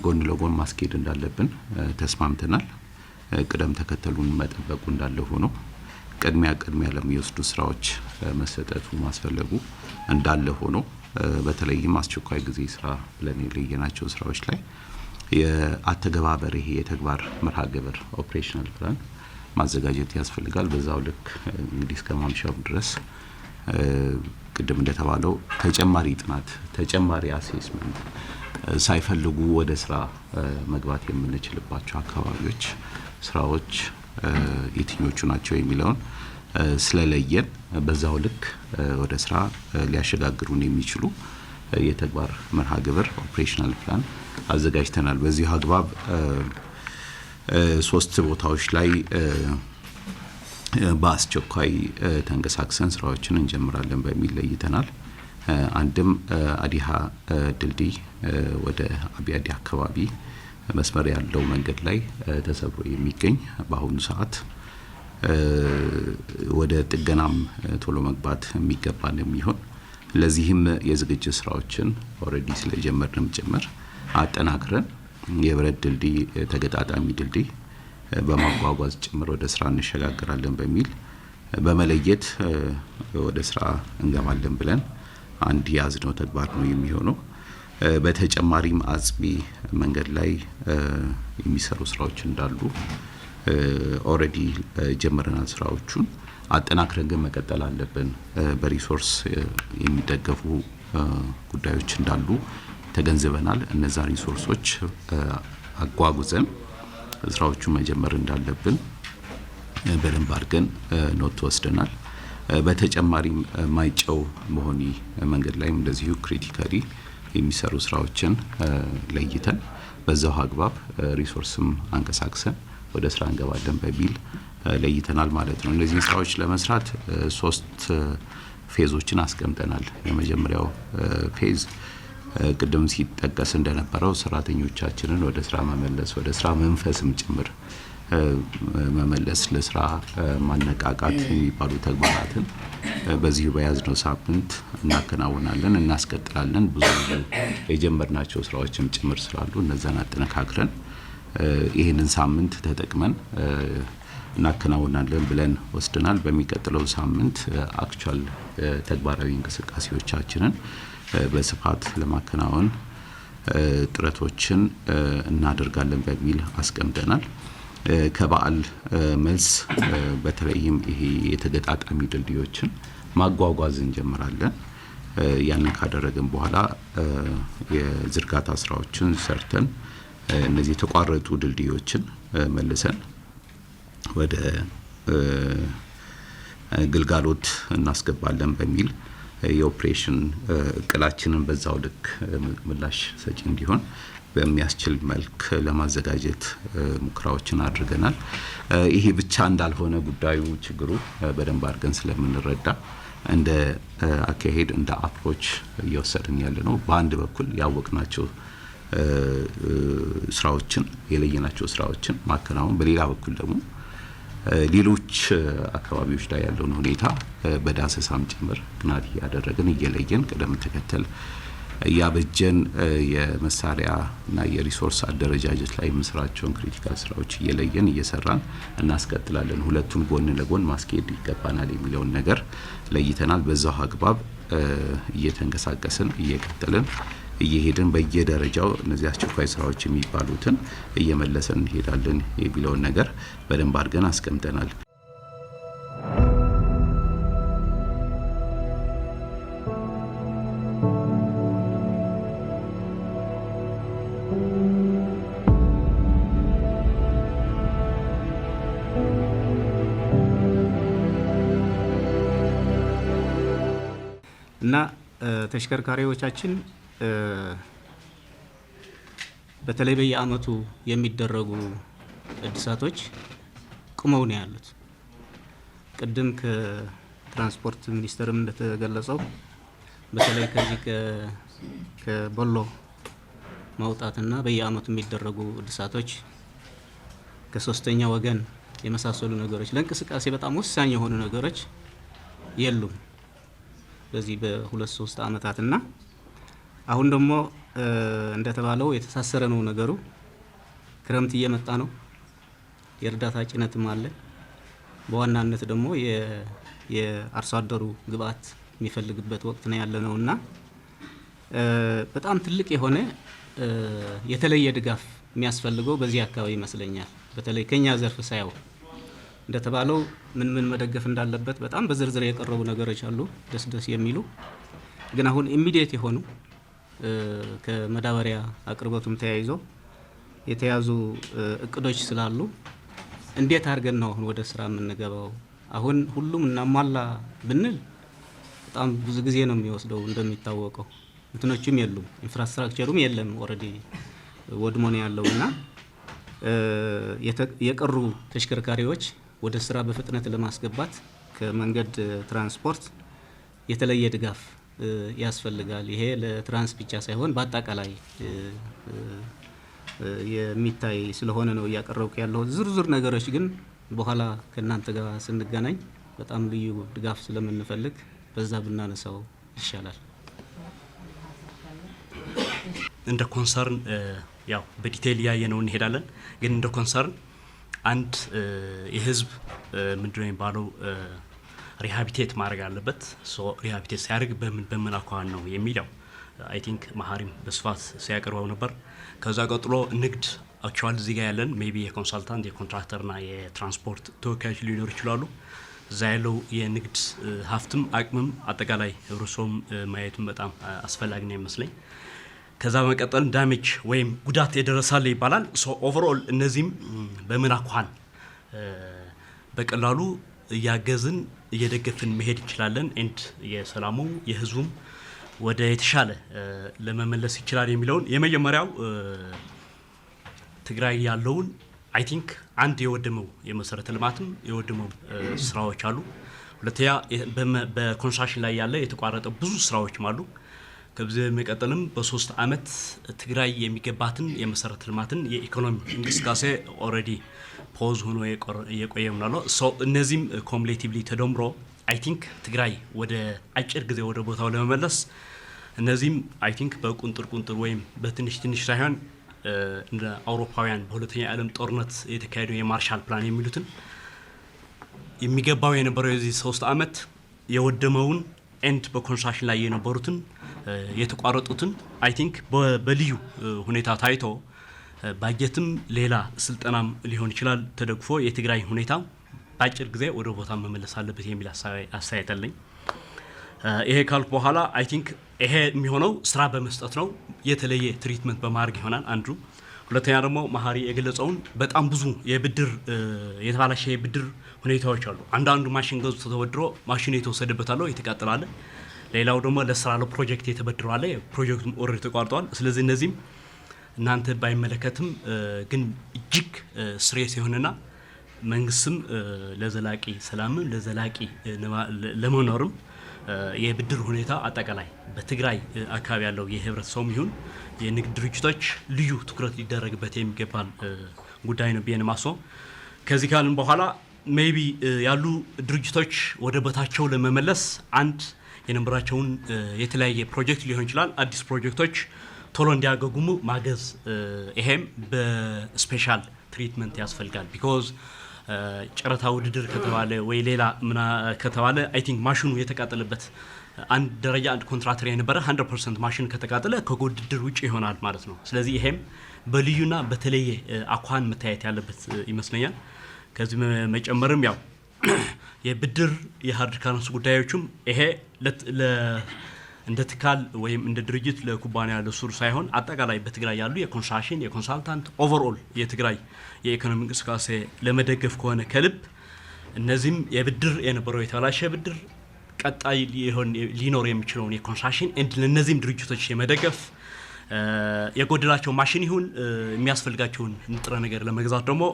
Speaker 4: ጎን ለጎን ማስኬድ እንዳለብን ተስማምተናል። ቅደም ተከተሉን መጠበቁ እንዳለ ሆኖ ቅድሚያ ለሚወስዱ ስራዎች መሰጠቱ ማስፈለጉ እንዳለ ሆኖ በተለይም አስቸኳይ ጊዜ ስራ ብለን የለየናቸው ስራዎች ላይ የአተገባበር ይሄ የተግባር መርሃ ግብር ኦፕሬሽናል ፕላን ማዘጋጀት ያስፈልጋል። በዛው ልክ እንግዲህ እስከ ማምሻው ድረስ ቅድም እንደተባለው ተጨማሪ ጥናት ተጨማሪ አሴስመንት ሳይፈልጉ ወደ ስራ መግባት የምንችልባቸው አካባቢዎች ስራዎች የትኞቹ ናቸው የሚለውን ስለለየን በዛው ልክ ወደ ስራ ሊያሸጋግሩን የሚችሉ የተግባር መርሃ ግብር ኦፕሬሽናል ፕላን አዘጋጅተናል። በዚህ አግባብ 3 ቦታዎች ላይ በአስቸኳይ ተንቀሳቅሰን ስራዎችን እንጀምራለን በሚል ለይተናል። አንድም አዲሃ ድልድይ ወደ አብያዲ አካባቢ መስመር ያለው መንገድ ላይ ተሰብሮ የሚገኝ በአሁኑ ሰዓት ወደ ጥገናም ቶሎ መግባት የሚገባን የሚሆን ለዚህም የዝግጅት ስራዎችን ኦሬዲ ስለጀመርንም ጭምር አጠናክረን የብረት ድልድይ ተገጣጣሚ ድልድይ በማጓጓዝ ጭምር ወደ ስራ እንሸጋገራለን በሚል በመለየት ወደ ስራ እንገባለን ብለን አንድ ያዝነው ተግባር ነው የሚሆነው። በተጨማሪም አጽቢ መንገድ ላይ የሚሰሩ ስራዎች እንዳሉ ኦሬዲ ጀምረናል። ስራዎቹን አጠናክረን ግን መቀጠል አለብን። በሪሶርስ የሚደገፉ ጉዳዮች እንዳሉ ተገንዝበናል። እነዛ ሪሶርሶች አጓጉዘን ስራዎቹን መጀመር እንዳለብን በደንብ አድርገን ኖት ወስደናል። በተጨማሪም ማይጨው መሆኒ መንገድ ላይም እንደዚሁ ክሪቲካሊ የሚሰሩ ስራዎችን ለይተን በዛው አግባብ ሪሶርስም አንቀሳቅሰን ወደ ስራ እንገባለን በሚል ለይተናል ማለት ነው። እነዚህ ስራዎች ለመስራት 3 ፌዞችን አስቀምጠናል። የመጀመሪያው ፌዝ ቅድም ሲጠቀስ እንደነበረው ሰራተኞቻችንን ወደ ስራ መመለስ፣ ወደ ስራ መንፈስም ጭምር መመለስ፣ ለስራ ማነቃቃት የሚባሉ ተግባራትን በዚህ በያዝነው ሳምንት እናከናውናለን፣ እናስቀጥላለን። ብዙ የጀመርናቸው ስራዎችም ጭምር ስላሉ እነዛን አጠናክረን ይህንን ሳምንት ተጠቅመን እናከናውናለን ብለን ወስደናል። በሚቀጥለው ሳምንት አክቹዋል ተግባራዊ እንቅስቃሴዎቻችንን በስፋት ለማከናወን ጥረቶችን እናደርጋለን በሚል አስቀምጠናል። ከበዓል መልስ በተለይም ይሄ የተገጣጣሚ ድልድዮችን ማጓጓዝ እንጀምራለን። ያንን ካደረግን በኋላ የዝርጋታ ስራዎችን ሰርተን እነዚህ የተቋረጡ ድልድዮችን መልሰን ወደ ግልጋሎት እናስገባለን በሚል የኦፕሬሽን እቅላችንን በዛው ልክ ምላሽ ሰጪ እንዲሆን በሚያስችል መልክ ለማዘጋጀት ሙከራዎችን አድርገናል። ይሄ ብቻ እንዳልሆነ ጉዳዩ ችግሩ በደንብ አድርገን ስለምንረዳ እንደ አካሄድ እንደ አፕሮች እየወሰድን ያለ ነው። በአንድ በኩል ያወቅናቸው ስራዎችን የለየናቸው ስራዎችን ማከናወን፣ በሌላ በኩል ደግሞ ሌሎች አካባቢዎች ላይ ያለውን ሁኔታ በዳሰሳም ጭምር ጥናት ያደረግን እየለየን ቅደም ተከተል ያበጀን የመሳሪያ እና የሪሶርስ አደረጃጀት ላይ መስራቸውን ክሪቲካል ስራዎች እየለየን እየሰራን እናስቀጥላለን። ሁለቱን ጎን ለጎን ማስኬድ ይገባናል የሚለውን ነገር ለይተናል። በዛው አግባብ እየተንቀሳቀስን እየቀጠልን እየሄድን በየደረጃው እነዚህ አስቸኳይ ስራዎች የሚባሉትን እየመለሰን እንሄዳለን የሚለውን ነገር በደንብ አድርገን አስቀምጠናል።
Speaker 5: እና ተሽከርካሪዎቻችን በተለይ በየአመቱ የሚደረጉ እድሳቶች ቁመው ነው ያሉት። ቅድም ከትራንስፖርት ሚኒስቴርም እንደተገለጸው በተለይ ከዚህ ከቦሎ ማውጣትና በየአመቱ የሚደረጉ እድሳቶች ከሶስተኛ ወገን የመሳሰሉ ነገሮች ለእንቅስቃሴ በጣም ወሳኝ የሆኑ ነገሮች የሉም በዚህ በ2-3 አመታትና አሁን ደግሞ እንደተባለው የተሳሰረ ነው ነገሩ። ክረምት እየመጣ ነው፣ የእርዳታ ጭነትም አለ። በዋናነት ደግሞ የአርሶ አደሩ ግብአት የሚፈልግበት ወቅት ነው ያለነውና በጣም ትልቅ የሆነ የተለየ ድጋፍ የሚያስፈልገው በዚህ አካባቢ ይመስለኛል። በተለይ ከኛ ዘርፍ ሳይው እንደተባለው ምን መደገፍ እንዳለበት በጣም በዝርዝር የቀረቡ ነገሮች አሉ፣ ደስ የሚሉ ግን አሁን ኢሚዲየት የሆኑ ከመዳበሪያ አቅርቦቱም ተያይዞ የተያዙ እቅዶች ስላሉ እንዴት አድርገን ነው አሁን ወደ ስራ የምንገባው? አሁን ሁሉም እናሟላ ብንል በጣም ብዙ ጊዜ ነው የሚወስደው። እንደሚታወቀው እንትኖቹም የሉም፣ ኢንፍራስትራክቸሩም የለም፣ ኦልሬዲ ወድሞ ነው ያለውና የቀሩ ተሽከርካሪዎች ወደ ስራ በፍጥነት ለማስገባት ከመንገድ ትራንስፖርት የተለየ ድጋፍ ያስፈልጋል። ይሄ ለትራንስ ብቻ ሳይሆን በአጠቃላይ የሚታይ ስለሆነ ነው እያቀረብኩ ያለው። ዝርዝር ነገሮች ግን በኋላ ከእናንተ ጋር ስንገናኝ በጣም ልዩ ድጋፍ ስለምንፈልግ በዛ ብናነሳው ይሻላል።
Speaker 6: እንደ ኮንሰርን ያው በዲቴል ያየነው እንሄዳለን። ግን እንደ ኮንሰርን አንድ የህዝብ ምንድነው የሚባለው ሪሃቢቴት ማድረግ አለበት። ሶ ሪሃቢቴት ሲያደርግ በምን አኳኋን ነው የሚለው አይ ቲንክ መሀሪም በስፋት ሲያቀርበው ነበር። ከዛ ቀጥሎ ንግድ አክቹዋሊ እዚህ ጋር ያለን ሜቢ የኮንሳልታንት የኮንትራክተርና የትራንስፖርት ተወካዮች ሊኖሩ ይችላሉ። እዛ ያለው የንግድ ሀብትም አቅምም አጠቃላይ ህብረተሰቡም ማየቱም በጣም አስፈላጊ ነው ይመስለኝ። ከዛ በመቀጠል ዳሜጅ ወይም ጉዳት የደረሳለ ይባላል። ሶ ኦቨርኦል እነዚህም በምን አኳኋን በቀላሉ እያገዝን እየደገፍን መሄድ እንችላለን ኤንድ የሰላሙ የህዝቡም ወደ የተሻለ ለመመለስ ይችላል የሚለውን የመጀመሪያው ትግራይ ያለውን አይ ቲንክ አንድ የወደመው የመሰረተ ልማትም የወደመው ስራዎች አሉ። ሁለተኛ በኮንስትራክሽን ላይ ያለ የተቋረጠ ብዙ ስራዎች አሉ። ከዚህ የሚቀጥልም በ3 አመት ትግራይ የሚገባትን የመሰረተ ልማትን የኢኮኖሚ እንቅስቃሴ ኦልሬዲ ፖዝ ሆኖ የቆየ ነው። እነዚህም ኮሙሌቲቭሊ ተደምሮ አይ ቲንክ ትግራይ ወደ አጭር ጊዜ ወደ ቦታው ለመመለስ እነዚህም አይ ቲንክ በቁንጥር ወይም በትንሽ ሳይሆን እንደ አውሮፓውያን በሁለተኛ ዓለም ጦርነት የተካሄደው የማርሻል ፕላን የሚሉትን የሚገባው የነበረው የዚህ 3 አመት የወደመውን ኤንድ በኮንስትራክሽን ላይ የነበሩትን የተቋረጡትን አይ ቲንክ በልዩ ሁኔታ ታይቶ ባጀትም ሌላ ስልጠናም ሊሆን ይችላል ተደግፎ የትግራይ ሁኔታ በአጭር ጊዜ ወደ ቦታ መመለስ አለበት የሚል አስተያየት አለኝ። ይሄ ካልኩ በኋላ አይ ቲንክ ይሄ የሚሆነው ስራ በመስጠት ነው፣ የተለየ ትሪትመንት በማድረግ ይሆናል አንዱ። ሁለተኛ ደግሞ መሀሪ የገለጸውን በጣም ብዙ የብድር የተባላሸ የብድር ሁኔታዎች አሉ። አንዳንዱ ማሽን ገዝቶ ተወድሮ ማሽኑ የተወሰደበት አለ፣ የተቃጠላለ። ሌላው ደግሞ ለስራ ለፕሮጀክት የተበድረው አለ፣ ፕሮጀክቱም ኦልሬዲ ተቋርጧል። ስለዚህ እነዚህም እናንተ ባይመለከትም ግን እጅግ ስሬስ የሆነና መንግስትም ለዘላቂ ሰላም ለዘላቂ ለመኖርም የብድር ሁኔታ አጠቃላይ በትግራይ አካባቢ ያለው የህብረተሰቡም ይሁን የንግድ ድርጅቶች ልዩ ትኩረት ሊደረግበት የሚገባል ጉዳይ ነው ብዬ ነው የማስበው። ከዚህ ካልን በኋላ ሜይቢ ያሉ ድርጅቶች ወደ ቦታቸው ለመመለስ አንድ የነበራቸውን የተለያየ ፕሮጀክት ሊሆን ይችላል አዲስ ፕሮጀክቶች ቶሎ እንዲያገጉሙ ማገዝ፣ ይሄም በስፔሻል ትሪትመንት ያስፈልጋል። ቢኮዝ ጨረታ ውድድር ከተባለ ወይ ሌላ ምና ከተባለ አይ ቲንክ ማሽኑ የተቃጠለበት አንድ ደረጃ አንድ ኮንትራክተር የነበረ 100% ማሽን ከተቃጠለ ከውድድር ውጪ ይሆናል ማለት ነው። ስለዚህ ይሄም በልዩና በተለየ አኳን መታየት ያለበት ይመስለኛል። ከዚህ መጨመርም ያው የብድር የሃርድ ካረንሲ ጉዳዮችም ይሄ እንደ ትካል ወይም እንደ ድርጅት ለኩባንያ ለሱር ሳይሆን አጠቃላይ በትግራይ ያሉ የኮንስትራክሽን የኮንሳልታንት ኦቨርኦል የትግራይ የኢኮኖሚ እንቅስቃሴ ለመደገፍ ከሆነ ከልብ እነዚህም የብድር የነበረው የተበላሸ ብድር ቀጣይ ሊኖር የሚችለውን የኮንስትራክሽን ኤንድ ለነዚህም ድርጅቶች የመደገፍ የጎደላቸው ማሽን ይሁን የሚያስፈልጋቸውን ንጥረ ነገር ለመግዛት ደግሞ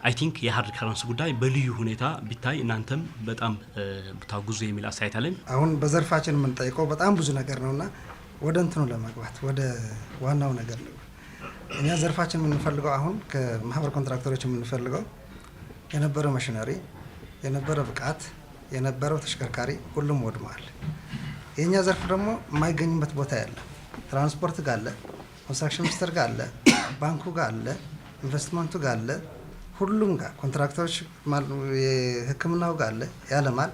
Speaker 6: አይ ቲንክ የሃርድ ካረንሲ ጉዳይ በልዩ ሁኔታ ቢታይ እናንተም በጣም ብታጉዙ የሚል አስተያየት አለኝ።
Speaker 7: አሁን በዘርፋችን የምንጠይቀው በጣም ብዙ ነገር ነውና ወደ እንትኑ ለመግባት ወደ ዋናው ነገር ነው። እኛ ዘርፋችን የምንፈልገው አሁን ከማህበር ኮንትራክተሮች የምንፈልገው የነበረው ማሽነሪ፣ የነበረው ብቃት፣ የነበረው ተሽከርካሪ ሁሉም ወድሟል። የኛ ዘርፍ ደግሞ የማይገኝበት ቦታ ያለ ትራንስፖርት ጋር አለ፣ ኮንስትራክሽን ሚኒስቴር ጋር አለ፣ ባንኩ ጋር አለ፣ ኢንቨስትመንቱ ጋር አለ፣ ሁሉም ጋር ኮንትራክተሮች የሕክምናው ጋር አለ፣ ያለማል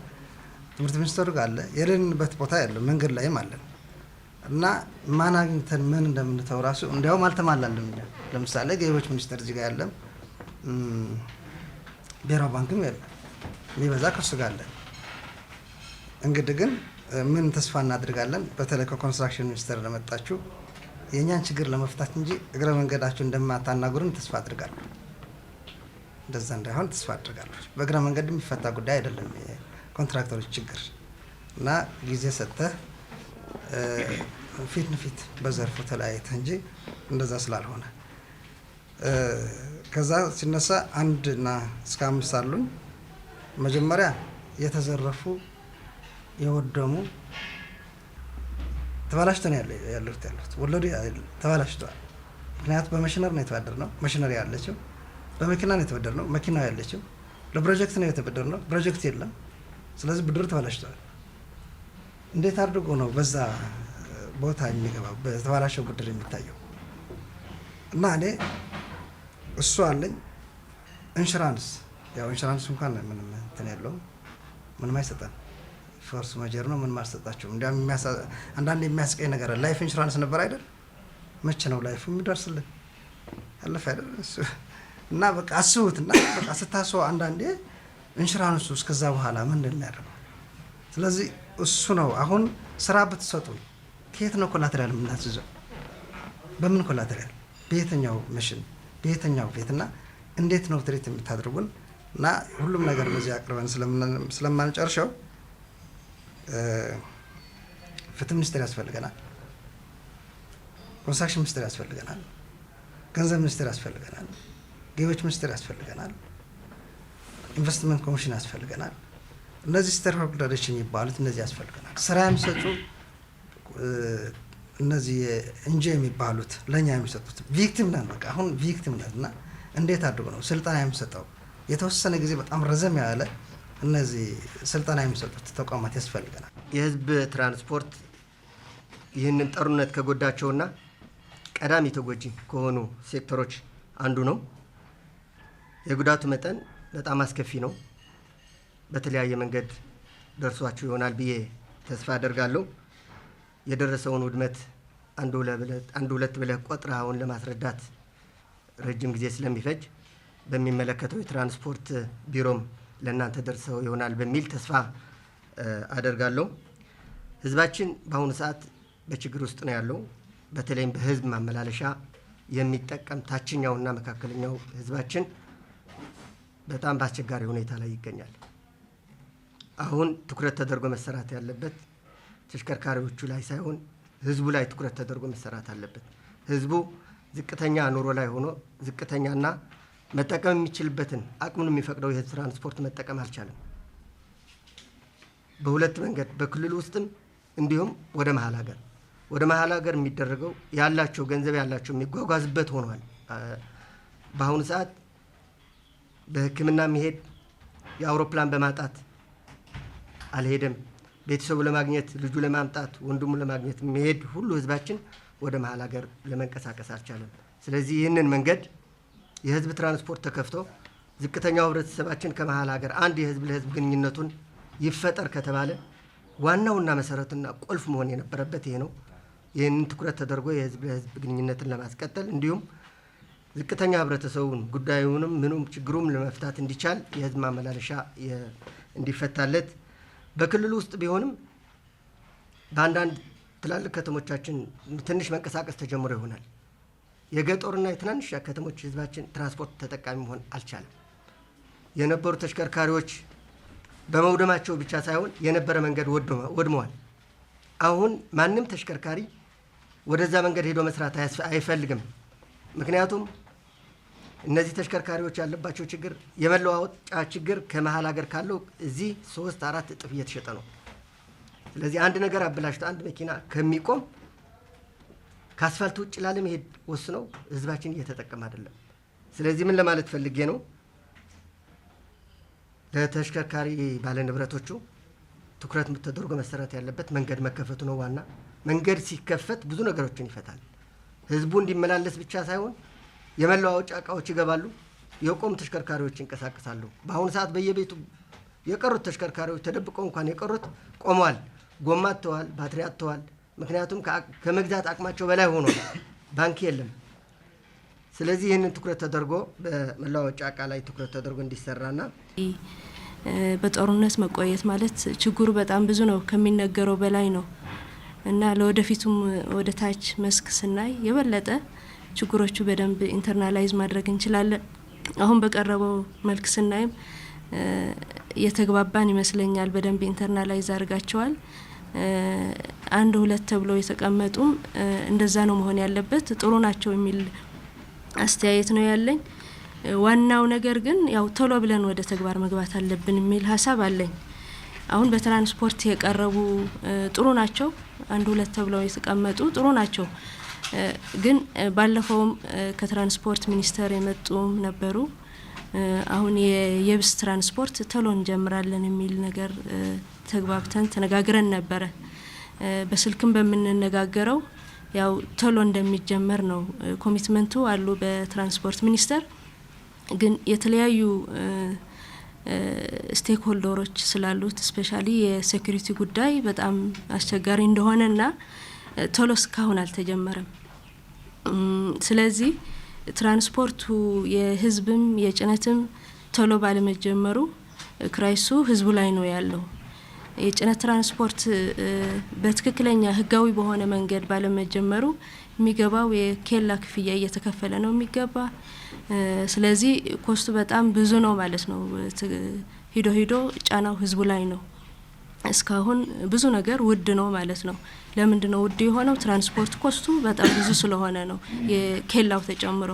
Speaker 7: ትምህርት ሚኒስቴሩ ጋር አለ፣ የሌለንበት ቦታ ያለ መንገድ ላይም አለን እና ማን አግኝተን ምን እንደምንተው ራሱ እንዲያውም አልተማላልም። ለምሳሌ ገቢዎች ሚኒስቴር እዚህ ጋር ያለም ብሔራዊ ባንክም ያለ የሚበዛ ከሱ ጋር አለ። እንግዲህ ግን ምን ተስፋ እናድርጋለን? በተለይ ከኮንስትራክሽን ሚኒስቴር ለመጣችሁ የእኛን ችግር ለመፍታት እንጂ እግረ መንገዳችሁ እንደማታናግሩን ተስፋ አድርጋለሁ። እንደዛ እንዳይሆን ተስፋ አድርጋለሁ። በእግረ መንገድ የሚፈታ ጉዳይ አይደለም የኮንትራክተሮች ችግር እና ጊዜ ሰጥተህ ፊት ንፊት በዘርፉ ተለያይተህ እንጂ እንደዛ ስላልሆነ ከዛ ሲነሳ 1 እና እስከ 5 አሉን። መጀመሪያ የተዘረፉ የወደሙ ተባላሽተው ነው ያሉት ወለዱ ተባላሽተዋል። ምክንያቱም በመሽነር ነው የተበደርነው፣ መሽነሪ ያለችው በመኪና ነው የተበደርነው፣ መኪናው ያለችው ለፕሮጀክት ነው የተበደርነው፣ ፕሮጀክት የለም። ስለዚህ ብድር ተባላሽተዋል። እንዴት አድርጎ ነው በዛ ቦታ የሚገባው በተባላሸው ብድር የሚታየው? እና እኔ እሱ አለኝ። ኢንሹራንስ ያው ኢንሹራንስ እንኳን ምንም እንትን ያለው ምንም አይሰጠን፣ ፎርስ ማጀር ነው ምንም አልሰጣቸውም። እንዲያም አንዳንድ የሚያስቀኝ ነገር ላይፍ ኢንሹራንስ ነበር አይደል? መቼ ነው ላይፍ የሚደርስልን? አለፈ አይደል? እና በቃ አስቡትና በቃ ስታስበው አንዳንዴ ኢንሹራንሱ እስከዛ በኋላ ምን እንደሚያደርገው። ስለዚህ እሱ ነው አሁን ስራ ብትሰጡ ከየት ነው ኮላተራል የምናስይዘው? በምን ኮላተራል? በየትኛው መሽን በየትኛው ቤትና እንዴት ነው ትሪት የምታደርጉን? እና ሁሉም ነገር በዚህ አቅርበን ስለማንጨርሰው ፍትህ ሚኒስቴር ያስፈልገናል፣ ኮንስትራክሽን ሚኒስቴር ያስፈልገናል፣ ገንዘብ ሚኒስቴር ያስፈልገናል፣ ገቢዎች ሚኒስቴር ያስፈልገናል፣ ኢንቨስትመንት ኮሚሽን ያስፈልገናል። እነዚህ ስቴክሆልደሮች የሚባሉት እነዚህ ያስፈልገናል። ስራ የሚሰጡ እነዚህ እንጂ የሚባሉት ለኛ የሚሰጡት ቪክቲም ነን። በቃ አሁን ቪክቲም ነን እና እንዴት አድርጎ ነው ስልጠና የሚሰጠው? የተወሰነ ጊዜ በጣም ረዘም ያለ እነዚህ ስልጠና የሚሰጡት ተቋማት ያስፈልገናል።
Speaker 8: የህዝብ ትራንስፖርት ይህንን ጦርነት ከጎዳቸውና ቀዳሚ ተጎጂ ከሆኑ ሴክተሮች አንዱ ነው። የጉዳቱ መጠን በጣም አስከፊ ነው። በተለያየ መንገድ ደርሷችሁ ይሆናል ብዬ ተስፋ አደርጋለሁ። የደረሰውን ውድመት አንድ ሁለት ብለህ ቆጥረህ አሁን ለማስረዳት ረጅም ጊዜ ስለሚፈጅ በሚመለከተው የትራንስፖርት ቢሮም ለእናንተ ደርሰው ይሆናል በሚል ተስፋ አደርጋለሁ። ህዝባችን በአሁኑ ሰዓት በችግር ውስጥ ነው ያለው። በተለይም በህዝብ ማመላለሻ የሚጠቀም ታችኛውና መካከለኛው ህዝባችን በጣም በአስቸጋሪ ሁኔታ ላይ ይገኛል። አሁን ትኩረት ተደርጎ መሰራት ያለበት ተሽከርካሪዎቹ ላይ ሳይሆን ህዝቡ ላይ ትኩረት ተደርጎ መሰራት አለበት። ህዝቡ ዝቅተኛ ኑሮ ላይ ሆኖ ዝቅተኛና መጠቀም የሚችልበትን አቅሙን የሚፈቅደው የህዝብ ትራንስፖርት መጠቀም አልቻለም። በሁለት መንገድ በክልሉ ውስጥም እንዲሁም ወደ መሀል ሀገር የሚደረገው ያላቸው ገንዘብ ያላቸው የሚጓጓዝበት ሆኗል። በአሁኑ ሰዓት በሕክምና የሚሄድ የአውሮፕላን በማጣት አልሄደም። ቤተሰቡ ለማግኘት ልጁ ለማምጣት ወንድሙ ለማግኘት የሚሄድ ሁሉ ህዝባችን ወደ መሀል ሀገር ለመንቀሳቀስ አልቻለም። ስለዚህ ይህንን መንገድ የህዝብ ትራንስፖርት ተከፍቶ ዝቅተኛው ህብረተሰባችን ከመሀል ሀገር አንድ የህዝብ ለህዝብ ግንኙነቱን ይፈጠር ከተባለ ዋናውና መሰረቱና ቁልፍ መሆን የነበረበት ይሄ ነው። ይህንን ትኩረት ተደርጎ የህዝብ ለህዝብ ግንኙነትን ለማስቀጠል እንዲሁም ዝቅተኛ ህብረተሰቡን ጉዳዩንም ምኑም ችግሩም ለመፍታት እንዲቻል የህዝብ ማመላለሻ እንዲፈታለት በክልሉ ውስጥ ቢሆንም በአንዳንድ ትላልቅ ከተሞቻችን ትንሽ መንቀሳቀስ ተጀምሮ ይሆናል። የገጠርና የትናንሽ ከተሞች ህዝባችን ትራንስፖርት ተጠቃሚ መሆን አልቻለም። የነበሩ ተሽከርካሪዎች በመውደማቸው ብቻ ሳይሆን የነበረ መንገድ ወድመዋል። አሁን ማንም ተሽከርካሪ ወደዛ መንገድ ሄዶ መስራት አይፈልግም። ምክንያቱም እነዚህ ተሽከርካሪዎች ያለባቸው ችግር የመለዋወጫ ችግር ከመሀል ሀገር ካለው እዚህ 3-4 እጥፍ እየተሸጠ ነው። ስለዚህ አንድ ነገር አበላሽቶ አንድ መኪና ከሚቆም ከአስፋልት ውጭ ላለመሄድ ወስነው ህዝባችን እየተጠቀመ አይደለም። ስለዚህ ምን ለማለት ፈልጌ ነው፣ ለተሽከርካሪ ባለንብረቶቹ ትኩረት ተደርጎ መሰራት ያለበት መንገድ መከፈቱ ነው። ዋና መንገድ ሲከፈት ብዙ ነገሮችን ይፈታል። ህዝቡ እንዲመላለስ ብቻ ሳይሆን የመለዋወጫ እቃዎች ይገባሉ፣ የቆሙ ተሽከርካሪዎች ይንቀሳቀሳሉ። በአሁኑ ሰዓት በየቤቱ የቀሩት ተሽከርካሪዎች ተደብቀው እንኳን የቀሩት ቆመዋል፣ ጎማ አጥተዋል፣ ባትሪ አጥተዋል። ምክንያቱም ከመግዛት አቅማቸው በላይ ሆኗል፣ ባንክ የለም። ስለዚህ ይህንን ትኩረት ተደርጎ በመለዋወጫ እቃ ላይ ትኩረት ተደርጎ እንዲሰራና
Speaker 9: በጦርነት መቆየት ማለት ችግሩ በጣም ብዙ ነው፣ ከሚነገረው በላይ ነው እና ለወደፊቱም ወደ ታች መስክ ስናይ የበለጠ ችግሮቹ በደንብ ኢንተርናላይዝ ማድረግ እንችላለን። አሁን በቀረበው መልክ ስናይም የተግባባን ይመስለኛል። በደንብ ኢንተርናላይዝ አድርጋቸዋል። 1-2 ተብለው የተቀመጡም እንደዛ ነው መሆን ያለበት፣ ጥሩ ናቸው የሚል አስተያየት ነው ያለኝ። ዋናው ነገር ግን ያው ቶሎ ብለን ወደ ተግባር መግባት አለብን የሚል ሀሳብ አለኝ። አሁን በትራንስፖርት የቀረቡ ጥሩ ናቸው፣ 1-2 ተብለው የተቀመጡ ጥሩ ናቸው። ግን ባለፈውም ከትራንስፖርት ሚኒስቴር የመጡም ነበሩ። አሁን የየብስ ትራንስፖርት ቶሎ እንጀምራለን የሚል ነገር ተግባብተን ተነጋግረን ነበረ። በስልክም በምንነጋገረው ያው ቶሎ እንደሚጀመር ነው ኮሚትመንቱ አሉ በትራንስፖርት ሚኒስቴር። ግን የተለያዩ ስቴክ ሆልደሮች ስላሉት ስፔሻሊ የሴኩሪቲ ጉዳይ በጣም አስቸጋሪ እንደሆነና ቶሎ እስካሁን አልተጀመረም። ስለዚህ ትራንስፖርቱ የህዝብም የጭነትም ቶሎ ባለመጀመሩ ክራይሱ ህዝቡ ላይ ነው ያለው። የጭነት ትራንስፖርት በትክክለኛ ህጋዊ በሆነ መንገድ ባለመጀመሩ የሚገባው የኬላ ክፍያ እየተከፈለ ነው የሚገባ። ስለዚህ ኮስቱ በጣም ብዙ ነው ማለት ነው። ሂዶ ጫናው ህዝቡ ላይ ነው። እስካሁን ብዙ ነገር ውድ ነው ማለት ነው። ለምንድን ነው ውድ የሆነው? ትራንስፖርት ኮስቱ በጣም ብዙ ስለሆነ ነው፣ የኬላው ተጨምሮ።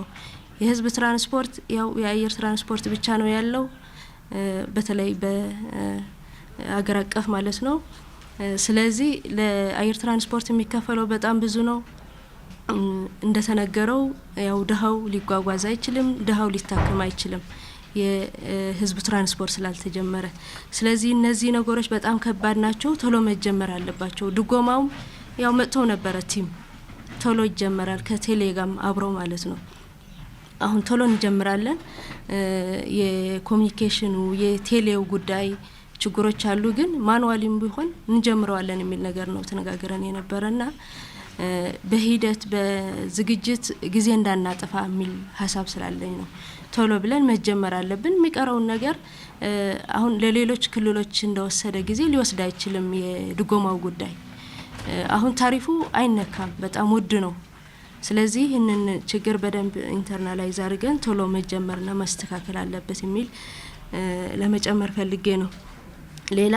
Speaker 9: የህዝብ ትራንስፖርት ያው የአየር ትራንስፖርት ብቻ ነው ያለው። በተለይ አገር አቀፍ ማለት ነው። ስለዚህ ለአየር ትራንስፖርት የሚከፈለው በጣም ብዙ ነው። እንደተነገረው ያው ድሃው ሊጓጓዝ አይችልም፣ ድሃው ሊታከም አይችልም የህዝብ ትራንስፖርት ስላልተጀመረ። ስለዚህ እነዚህ ነገሮች በጣም ከባድ ናቸው፣ ቶሎ መጀመር አለባቸው። ድጎማው ያው መጥተው ነበረ ቲም ቶሎ ይጀመራል ከቴሌ ጋርም አብሮ ማለት ነው። አሁን ቶሎ እንጀምራለን። የኮሙኒኬሽኑ የቴሌው ጉዳይ ችግሮች አሉ፣ ግን ማኑዋሊም ቢሆን እንጀምረዋለን የሚል ነገር ነው ተነጋግረን የነበረና በሂደት በዝግጅት ጊዜ እንዳናጠፋ የሚል ሀሳብ ስላለኝ ነው። ቶሎ ብለን መጀመር አለብን። የሚቀረውን ነገር አሁን ለሌሎች ክልሎች እንደወሰደ ጊዜ ሊወስድ አይችልም። የድጎማው ጉዳይ አሁን ታሪፉ አይነካም፣ በጣም ውድ ነው። ስለዚህ ይህንን ችግር በደንብ ኢንተርናላይዝ አድርገን ቶሎ መጀመርና ማስተካከል አለበት የሚል ለመጨመር ፈልጌ ነው። ሌላ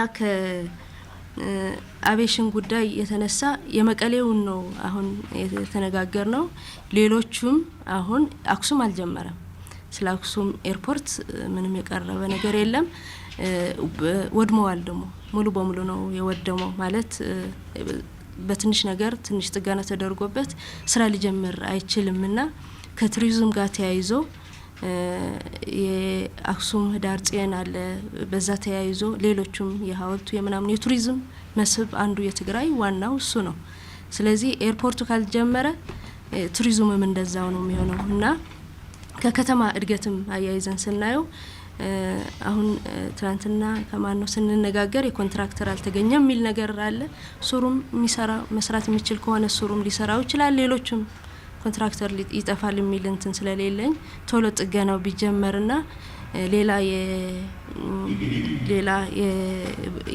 Speaker 9: ከአቪዬሽን ጉዳይ የተነሳ የመቀሌውን ነው አሁን የተነጋገር ነው። ሌሎቹም አሁን አክሱም አልጀመረም። ስለ አክሱም ኤርፖርት ምንም የቀረበ ነገር የለም። ወድመዋል፣ ደግሞ ሙሉ በሙሉ ነው የወደመው ማለት በትንሽ ነገር ትንሽ ጥገና ተደርጎበት ስራ ሊጀምር አይችልምና ከቱሪዝም ጋር ተያይዞ የአክሱም ህዳር ጽዮን አለ፣ በዛ ተያይዞ ሌሎችም የሀውልቱ የምናምን የቱሪዝም መስህብ አንዱ የትግራይ ዋናው እሱ ነው። ስለዚህ ኤርፖርቱ ካልጀመረ ቱሪዝምም እንደዛው ነው የሚሆነው እና ከከተማ እድገትም አያይዘን ስናየው አሁን ትናንትና ከማን ነው ስንነጋገር የኮንትራክተር አልተገኘም የሚል ነገር አለ። ሱሩም መስራት የሚችል ከሆነ ሱሩም ሊሰራው ይችላል፣ ሌሎችም ኮንትራክተር ይጠፋል የሚል እንትን ስለሌለኝ ቶሎ ጥገናው ቢጀመርና ሌላ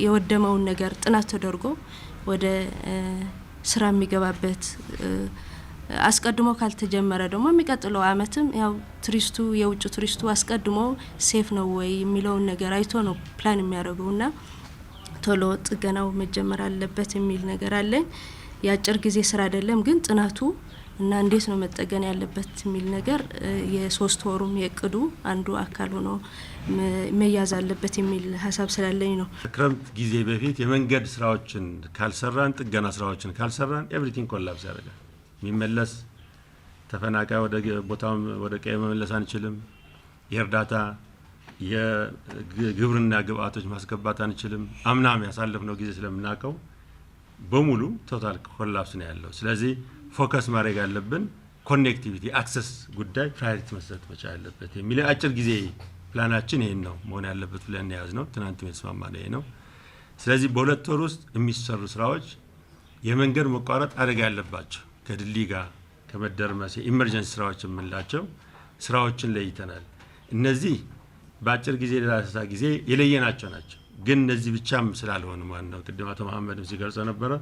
Speaker 9: የወደመውን ነገር ጥናት ተደርጎ ወደ ስራ የሚገባበት አስቀድሞ ካልተጀመረ ደግሞ የሚቀጥለው አመትም ያው ቱሪስቱ የውጭ ቱሪስቱ አስቀድሞ ሴፍ ነው ወይ የሚለውን ነገር አይቶ ነው ፕላን የሚያደርገውና ቶሎ ጥገናው መጀመር አለበት የሚል ነገር አለኝ። የአጭር ጊዜ ስራ አይደለም ግን ጥናቱ እና እንዴት ነው መጠገን ያለበት የሚል ነገር የሶስት ወሩም የቅዱ አንዱ አካል ሆኖ መያዝ አለበት የሚል ሀሳብ ስላለኝ ነው።
Speaker 10: ክረምት ጊዜ በፊት የመንገድ ስራዎችን ካልሰራን ጥገና ስራዎችን ካልሰራን ኤቭሪቲንግ ኮላፕስ ያደርጋል። የሚመለስ ተፈናቃይ ወደ ቦታው ወደ ቀይ መመለስ አንችልም። የእርዳታ የግብርና ግብአቶች ማስገባት አንችልም። አምናም ያሳለፍነው ጊዜ ስለምናውቀው በሙሉ ቶታል ኮላፕስ ነው ያለው። ስለዚህ ፎከስ ማድረግ ያለብን ኮኔክቲቪቲ አክሰስ ጉዳይ ፕራዮሪቲ መስጠት መቻል አለበት የሚል አጭር ጊዜ ፕላናችን ይሄን ነው መሆን ያለበት ብለን ያዝ ነው። ትናንት የተስማማነው ይሄ ነው። ስለዚህ በሁለት ወር ውስጥ የሚሰሩ ስራዎች የመንገድ መቋረጥ አደጋ ያለባቸው ከድልድይ ጋር ከመደርመስ ኢመርጀንሲ ስራዎች የምንላቸው ስራዎችን ለይተናል። እነዚህ በአጭር ጊዜ ለዳሰሳ ጊዜ የለየናቸው ናቸው። ግን እነዚህ ብቻም ስላልሆኑ ማለት ነው ቅድም አቶ መሐመድም ሲገልጸው ነበረ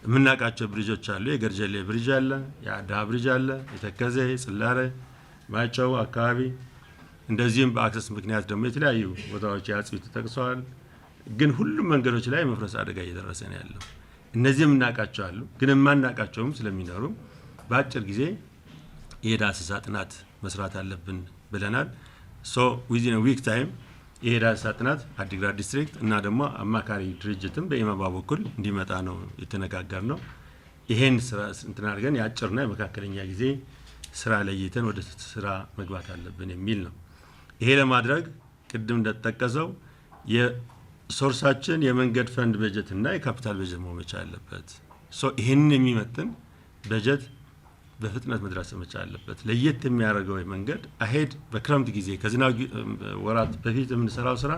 Speaker 10: የምናውቃቸው ብሪጆች አሉ። የገርጀሌ ብሪጅ አለ፣ የአዳ ብሪጅ አለ፣ የተከዘ ጽላሬ ማይጨው አካባቢ እንደዚህም በአክሰስ ምክንያት ደግሞ የተለያዩ ቦታዎች ያጽዩ ተጠቅሰዋል። ግን ሁሉም መንገዶች ላይ መፍረስ አደጋ እየደረሰ ነው ያለው። እነዚህ የምናውቃቸው አሉ፣ ግን የማናውቃቸውም ስለሚኖሩ በአጭር ጊዜ የዳሰሳ ጥናት መስራት አለብን ብለናል። ሶ ዊዚን ዊክ ታይም የዳሰሳ ጥናት አዲግራት ዲስትሪክት እና ደግሞ አማካሪ ድርጅትም በኢመባ በኩል እንዲመጣ ነው የተነጋገር ነው። ይሄን ስራ እንትን አድርገን የአጭርና የመካከለኛ ጊዜ ስራ ለይተን ወደ ስራ መግባት አለብን የሚል ነው። ይሄ ለማድረግ ቅድም እንደተጠቀሰው የሶርሳችን የመንገድ ፈንድ በጀት እና የካፒታል በጀት መሆን መቻል አለበት። ሶ ይሄንን የሚመጥን በጀት በፍጥነት መድረስ መቻል አለበት። ለየት የሚያደርገው መንገድ አሄድ በክረምት ጊዜ ከዝናብ ወራት በፊት የምንሰራው ስራ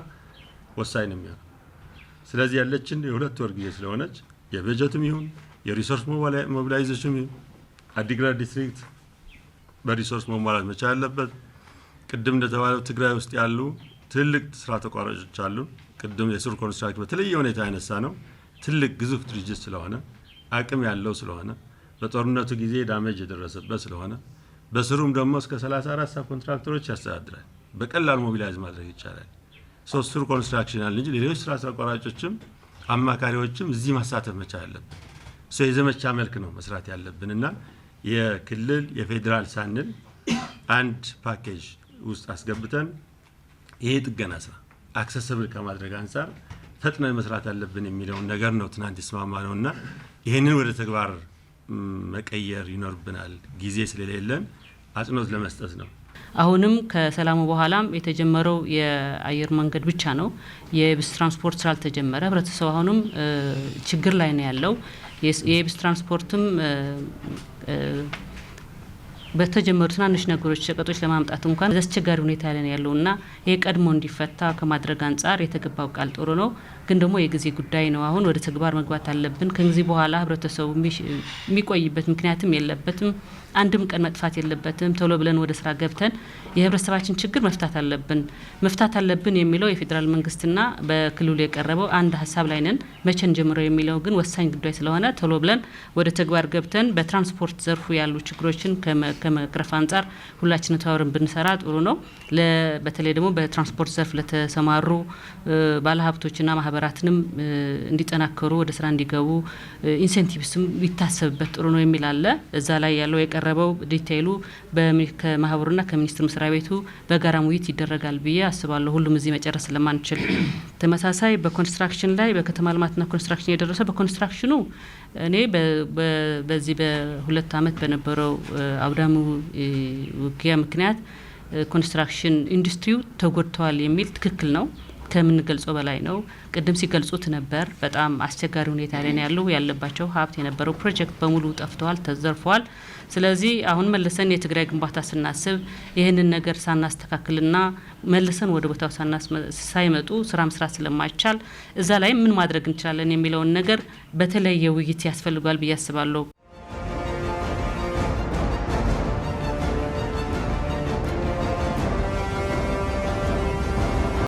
Speaker 10: ወሳኝ ነው የሚሆነው። ስለዚህ ያለችን የሁለት ወር ጊዜ ስለሆነች የበጀትም ይሁን የሪሶርስ ሞቢላይዜሽን ይሁን አዲግራት ዲስትሪክት በሪሶርስ መሟላት መቻል አለበት። ቅድም እንደተባለው ትግራይ ውስጥ ያሉ ትልቅ ስራ ተቋራጮች አሉ። ቅድም የሱር ኮንስትራክት በተለየ ሁኔታ ያነሳ ነው። ትልቅ ግዙፍ ድርጅት ስለሆነ አቅም ያለው ስለሆነ በጦርነቱ ጊዜ ዳሜጅ የደረሰበት ስለሆነ በስሩም ደግሞ እስከ 34 ሰብ ኮንትራክተሮች ያስተዳድራል። በቀላል ሞቢላይዝ ማድረግ ይቻላል። ሱር ኮንስትራክሽን አለ እንጂ ሌሎች ስራ ተቋራጮችም አማካሪዎችም እዚህ ማሳተፍ መቻል አለብን። የዘመቻ መልክ ነው መስራት ያለብንና የክልል የፌዴራል ሳንል አንድ ፓኬጅ ውስጥ አስገብተን ይሄ ጥገና ስራ አክሰስብል ከማድረግ አንጻር ፈጥነን መስራት አለብን የሚለውን ነገር ነው ትናንት ይስማማ ነውና ይሄንን ወደ ተግባር መቀየር ይኖርብናል። ጊዜ ስለሌለን አጽንኦት ለመስጠት ነው።
Speaker 11: አሁንም ከሰላሙ በኋላም የተጀመረው የአየር መንገድ ብቻ ነው። የየብስ ትራንስፖርት ስላልተጀመረ ህብረተሰቡ አሁንም ችግር ላይ ነው ያለው። የየብስ ትራንስፖርትም በተጀመሩ ትናንሽ ነገሮች ሸቀጦች ለማምጣት እንኳን አስቸጋሪ ሁኔታ ላይ ያለውና ይሄ ቀድሞ እንዲፈታ ከማድረግ አንጻር የተገባው ቃል ጥሩ ነው፣ ግን ደግሞ የጊዜ ጉዳይ ነው። አሁን ወደ ተግባር መግባት አለብን። ከዚህ በኋላ ህብረተሰቡ የሚቆይበት ምክንያትም የለበትም። አንድም ቀን መጥፋት የለበትም። ቶሎ ብለን ወደ ስራ ገብተን የህብረተሰባችን ችግር መፍታት አለብን የሚለው የፌዴራል መንግስትና በክልሉ የቀረበው አንድ ሀሳብ ላይ ነን። መቼን ጀምሮ የሚለው ግን ወሳኝ ጉዳይ ስለሆነ ቶሎ ብለን ወደ ተግባር ገብተን በትራንስፖርት ዘርፉ ያሉ ችግሮችን ከመቅረፍ አንጻር ሁላችንም ተባብረን ብንሰራ ጥሩ ነው። በተለይ ደግሞ በትራንስፖርት ዘርፍ ለተሰማሩ ባለሀብቶችና ማህበራትንም እንዲጠናከሩ ወደ ስራ እንዲገቡ ኢንሴንቲቭስም ሊታሰብበት ጥሩ ነው የሚል አለ። እዛ ላይ ያለው የቀረበው ዲቴይሉ ከማህበሩና ከሚኒስትር መስሪያ ቤቱ በጋራ ውይይት ይደረጋል ብዬ አስባለሁ። ሁሉም እዚህ መጨረስ ስለማንችል ተመሳሳይ በኮንስትራክሽን ላይ በከተማ ልማትና ኮንስትራክሽን የደረሰ በኮንስትራክሽኑ እኔ በዚህ በሁለት አመት በነበረው አውዳሙ ውጊያ ምክንያት ኮንስትራክሽን ኢንዱስትሪው ተጎድተዋል የሚል ትክክል ነው። ከምንገልጸው በላይ ነው። ቅድም ሲገልጹት ነበር። በጣም አስቸጋሪ ሁኔታ ላይ ያለባቸው ሀብት የነበረው ፕሮጀክት በሙሉ ጠፍተዋል፣ ተዘርፈዋል። ስለዚህ አሁን መልሰን የትግራይ ግንባታ ስናስብ ይህንን ነገር ሳናስተካክልና መልሰን ወደ ቦታው ሳይመጡ ስራ መስራት ስለማይቻል እዛ ላይ ምን ማድረግ እንችላለን የሚለውን ነገር በተለየ ውይይት ያስፈልጋል ብዬ አስባለሁ።